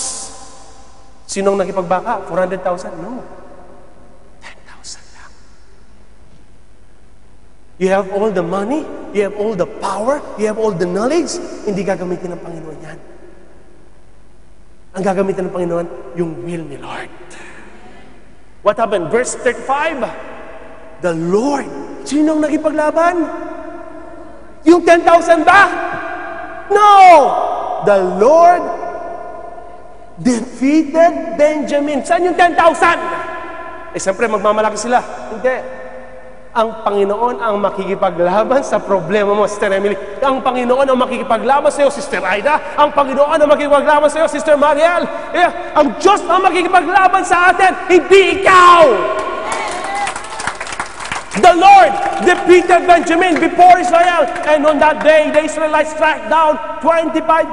Sinong nakipagbaka? 400,000? No. 10,000 lang. You have all the money, you have all the power, you have all the knowledge, hindi gagamitin ng Panginoon yan. Ang gagamitin ng Panginoon, yung will ni Lord. What happened? Verse 35, the Lord. Sinong nakipaglaban? Yung 10,000 ba? No! The Lord defeated Benjamin. Saan yung 10,000? Siyempre, magmamalaki sila. Hindi. Ang Panginoon ang makikipaglaban sa problema mo, Sister Emily. Ang Panginoon ang makikipaglaban sa iyo, Sister Aida. Ang Panginoon ang makikipaglaban sa iyo, Sister Mariel. Ang Diyos ang makikipaglaban sa atin, hindi ikaw. The Lord defeated Benjamin before Israel. And on that day, the Israelites tracked down 25,100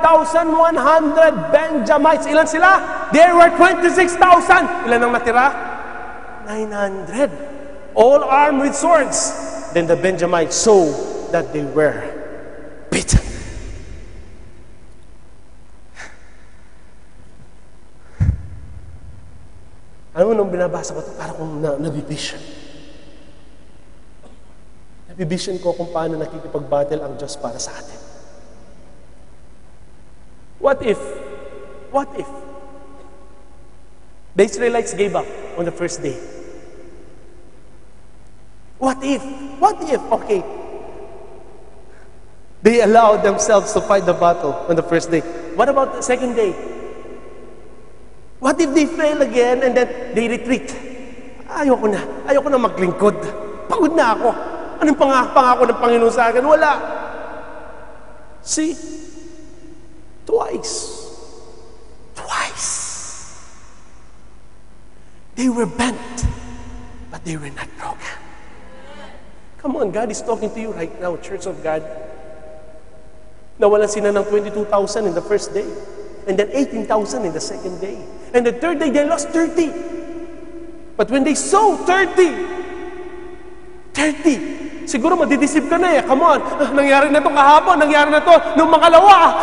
Benjamites. Ilan sila? There were 26,000. Ilan ang natira? 900. All armed with swords. Then the Benjamites saw that they were beaten. Alam mo, nung binabasa ko ito, parang kung nabivision. Nabivision ko kung paano nakikipag-battle ang Diyos para sa atin. What if the Israelites gave up on the first day? What if, okay, they allowed themselves to fight the battle on the first day? What about the second day? What if they fail again and then they retreat? Ayoko na maglingkod. Pagod na ako. Anong pangako ng Panginoon sa akin? Wala. See? Twice. They were bent, but they were not broken. Come on, God is talking to you right now, Church of God. Nawalan sila ng 22,000 in the first day. And then 18,000 in the second day. And the third day, they lost 30. But when they saw 30, siguro madidisip ka na eh. Come on, nangyari na ito kahapon, nangyari na ito nung makalawa.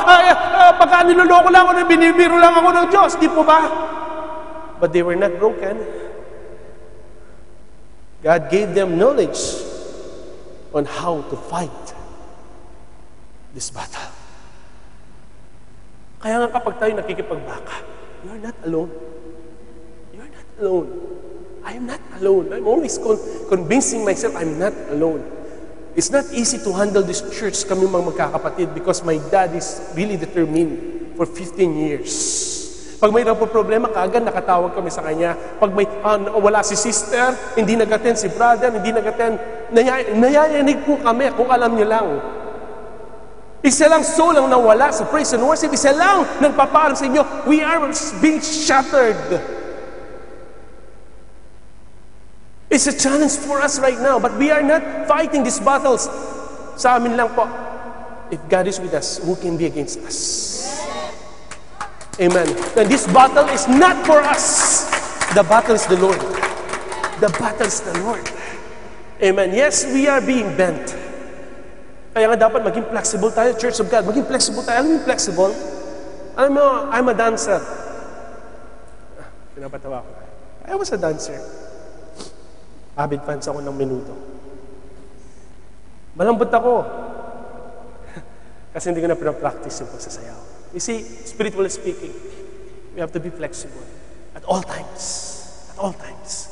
Pagka niloloko lang ako, binibiro lang ako ng Diyos. Di po ba? But they were not broken. God gave them knowledge on how to fight this battle. Kaya nga kapag tayo nakikipagbaka, you're not alone. You're not alone. I am not alone. I'm always convincing myself I'm not alone. It's not easy to handle this church, kami mga magkakapatid, because my dad is really determined for 15 years. Pag may problema, kaagad nakatawag kami sa kanya. Pag may wala si sister, hindi nag-attend si brother, hindi nag-attend, nayayanig po kami kung alam niyo lang. Isa lang soul ang nawala sa praise and worship. Isa lang nagpapaalam sa inyo. We are being shattered. It's a challenge for us right now, but we are not fighting these battles. Sa amin lang po. If God is with us, who can be against us? Amen. And this battle is not for us. The battle is the Lord. The battle is the Lord. Amen. Yes, we are being bent. Kaya nga dapat maging flexible tayo, Church of God. Maging flexible tayo. Alam mo yung flexible? Alam mo, I'm a dancer. Pinapatawa ko. I was a dancer. Avid fans ako ng Menudo. Malambot ako. Kasi hindi ko na pinapractice yung pagsasayaw. You see, spiritually speaking, we have to be flexible at all times. At all times.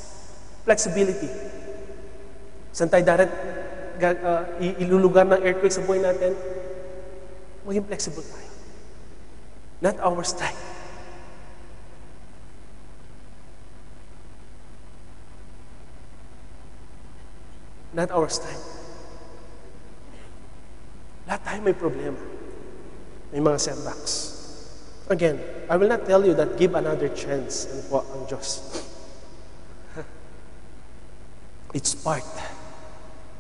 Flexibility. Saan tayo ilulugar ng earthquake sa buhay natin? Maging flexible tayo. Not our strength. Not our strength. Lahat tayo may problema. May mga setbacks. Again, I will not tell you that give another chance and po ang Diyos. It's part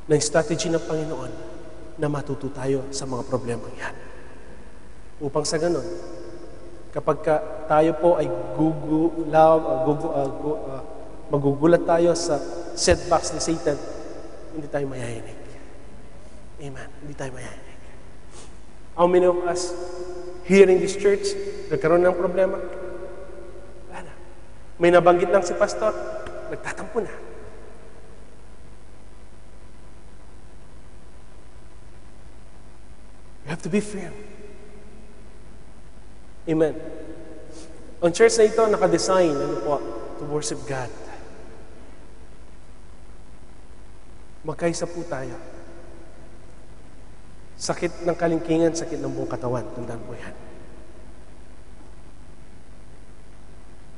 ng strategy ng Panginoon na matuto tayo sa mga problema yan. Upang sa ganon, kapag tayo po ay magugulat tayo sa setbacks ni Satan, hindi tayo mayayanig. Amen. Hindi tayo mayayanig. How many of us here in this church nagkaroon ng problema? Wala na. May nabanggit lang si pastor, nagtatampo na. You have to be firm. Amen. Ang church na ito, nakadesign, to worship God. Magkaisa po tayo. Sakit ng kalingkingan, sakit ng buong katawan. Tandaan po yan.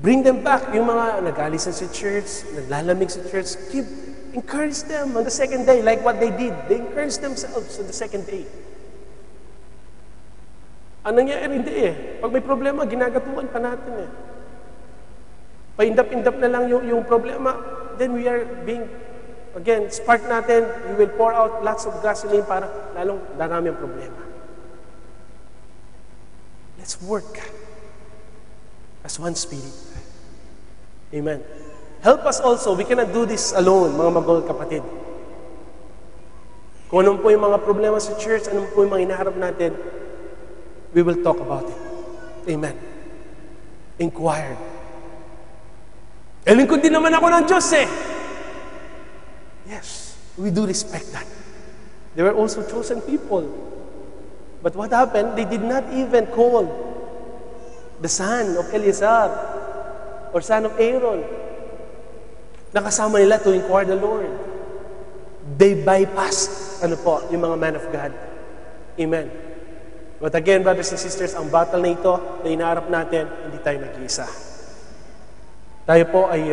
Bring them back. Yung mga nag-alisan sa church, naglalamig sa church, encourage them on the second day, like what they did. They encouraged themselves on the second day. Ang nangyayari hindi Pag may problema, ginagatuan pa natin Paindap-indap na lang yung problema, then we are being, again, spark natin, we will pour out lots of gasoline para lalong darami ang problema. Let's work as one spirit. Amen. Help us also. We cannot do this alone, mga magulong kapatid. Kung anong po yung mga problema sa church, anong po yung mga hinaharap natin, we will talk about it. Amen. Inquire. Lingkod din naman ako ng Diyos Yes, we do respect that. They were also chosen people. But what happened? They did not even call the son of Eleazar or son of Aaron. Nakasama nila to inquire the Lord. They bypassed, yung mga man of God. Amen. But again, brothers and sisters, ang battle na ito na inaarap natin, hindi tayo nag-iisa. Tayo po ay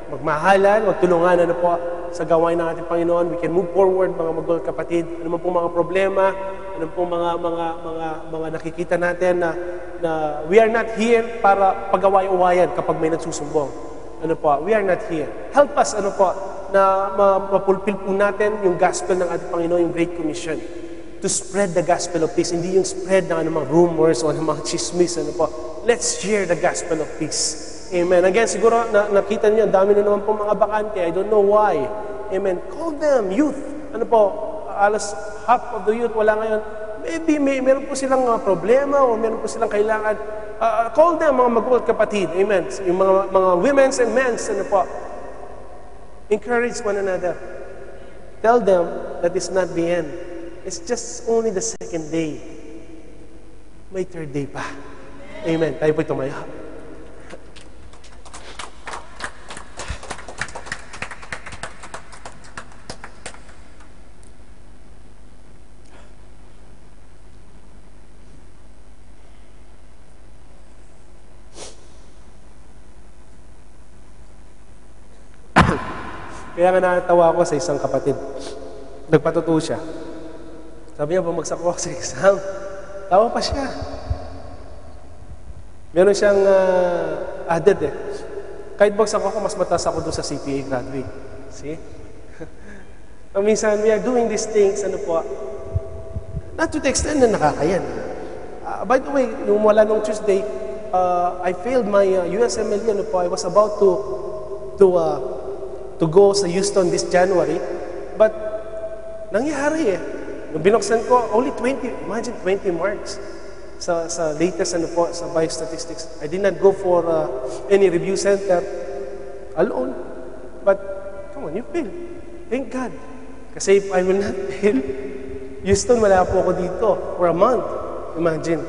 magmahalan, magtulungan sa gawain ng ating Panginoon. We can move forward, mga magulong kapatid. Ano man pong mga problema, ano pong mga nakikita natin na we are not here para pag-away-awayan kapag may nagsusumbong. We are not here. Help us, na mapulpil po natin yung gospel ng ating Panginoon, yung Great Commission. To spread the gospel of peace. Hindi yung spread ng anumang rumors o anumang chismis. Let's share the gospel of peace. Amen. Again, siguro nakita niyo, dami na naman po mga bakante. I don't know why. Amen. Call them, youth. Alas half of the youth wala ngayon. Maybe meron po silang problema o meron po silang kailangan. Call them, mga magulong kapatid. Amen. Yung mga women's and men's, encourage one another. Tell them that it's not the end. It's just only the second day. May third day pa. Amen. Tayo po'y tumaya. Kaya nga natawa ako sa isang kapatid. Nagpatuto siya. Sabi niya, bumagsak ako sa exam. Tawa pa siya. Meron siyang added Kahit bagsak ako, mas mataas ako doon sa CPA graduate. See? Minsan, we are doing these things, not to the extent na nakakayan. By the way, nung wala nung Tuesday, I failed my USMLE, I was about to go sa Houston this January, but nangyari Nung binuksan ko, only 20, imagine 20 marks sa latest sa biostatistics. I did not go for any review center alone. But, come on, you fail. Thank God. Kasi if I will not fail, Houston, wala po ako dito for a month. Imagine.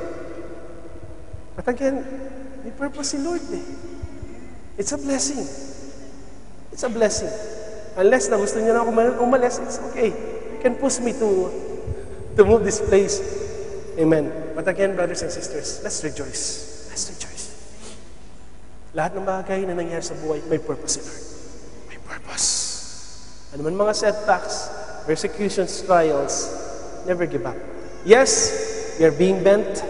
But again, may purpose si Lord It's a blessing. It's a blessing. Unless na gusto niya na ako umalis, it's okay. You can push me to move this place. Amen. But again, brothers and sisters, let's rejoice. Let's rejoice. Lahat ng bagay na nangyari sa buhay, may purpose si Lord. May purpose. Ano man mga setbacks, persecutions, trials, never give up. Yes, we are being bent,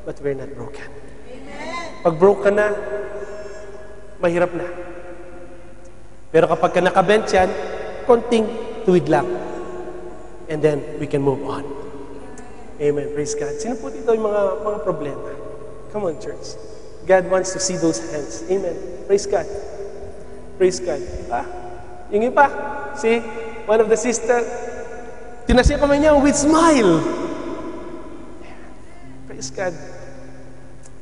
but we're not broken. Amen. Pag broke ka na, mahirap na. Pero kapag ka nakabent yan, konting tuwid lang. And then, we can move on. Amen. Praise God. Sino po dito yung mga problema? Come on, church. God wants to see those hands. Amen. Praise God. Praise God. Yung iba, see, one of the sister, tinasya pa man niya with smile. Praise God.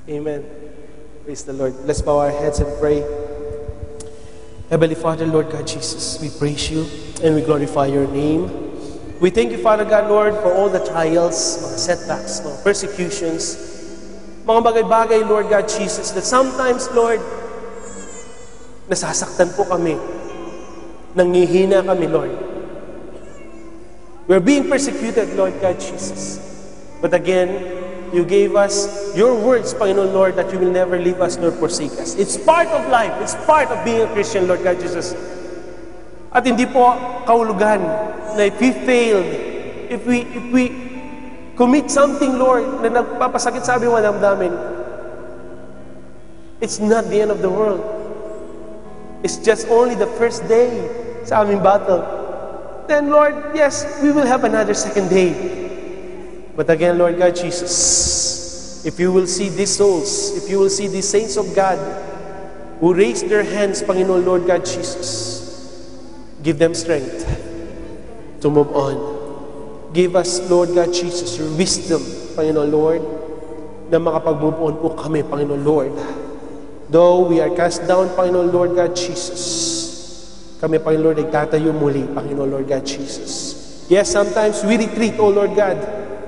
Amen. Praise the Lord. Let's bow our heads and pray. Heavenly Father, Lord God Jesus, we praise you and we glorify your name. We thank you, Father God, Lord, for all the trials, mga setbacks, mga persecutions, mga bagay-bagay, Lord God Jesus, that sometimes, Lord, nasasaktan po kami, nangihina kami, Lord. We're being persecuted, Lord God Jesus. But again, You gave us your words, Panginoon Lord, that you will never leave us nor forsake us. It's part of life. It's part of being a Christian, Lord God Jesus. At hindi po kahulugan na if we failed, if we commit something, Lord, na nagpapasakit sa aming damdamin, it's not the end of the world. It's just only the first day sa aming battle. Then, Lord, yes, we will have another second day. But again, Lord God Jesus, if you will see these souls, if you will see these saints of God who raise their hands, Panginoon Lord God Jesus, give them strength to move on. Give us, Lord God Jesus, your wisdom, Panginoon Lord, na makapag-move on po kami, Panginoon Lord. Though we are cast down, Panginoon Lord God Jesus, kami, Panginoon Lord, ay tatayo muli, Panginoon Lord God Jesus. Yes, sometimes we retreat, O Lord God.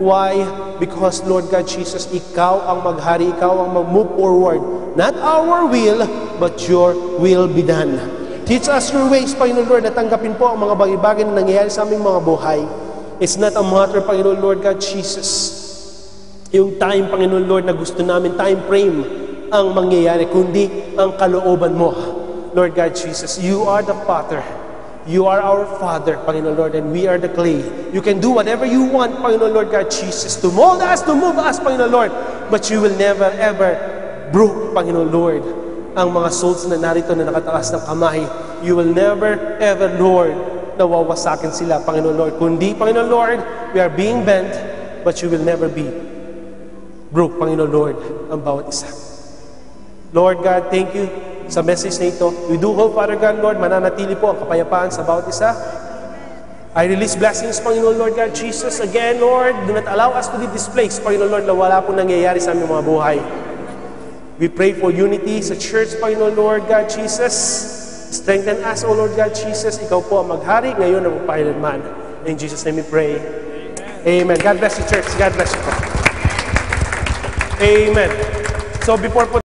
Why? Because, Lord God Jesus, Ikaw ang maghari, Ikaw ang mag-move forward. Not our will, but your will be done. Teach us your ways, Panginoon Lord, na tanggapin po ang mga bagay-bagay na nangyayari sa aming mga buhay. It's not a matter, Panginoon Lord God Jesus, yung time, Panginoon Lord, na gusto namin, time frame ang mangyayari, kundi ang kalooban mo, Lord God Jesus. You are the Father. You are our Father, Panginoon Lord, and we are the clay. You can do whatever you want, Panginoon Lord God Jesus, to mold us, to move us, Panginoon Lord, but you will never, ever broke, Panginoon Lord, ang mga souls na narito na nakataas ng kamay. You will never, ever, Lord, nawawasakin sila, Panginoon Lord. Kundi, Panginoon Lord, we are being bent, but you will never be broke, Panginoon Lord, ang bawat isa. Lord God, thank you sa message na ito. We do hope, Father God, Lord, mananatili po ang kapayapaan sa bawat isa. I release blessings, Panginoon Lord God Jesus. Again, Lord, do not allow us to be displaced, Panginoon Lord, na wala po nangyayari sa aming mga buhay. We pray for unity sa church, Panginoon Lord God Jesus. Strengthen us, O Lord God Jesus. Ikaw po ang maghari ngayon na magpakailanman. In Jesus' name we pray. Amen. God bless you, church. God bless you po. Amen. So before po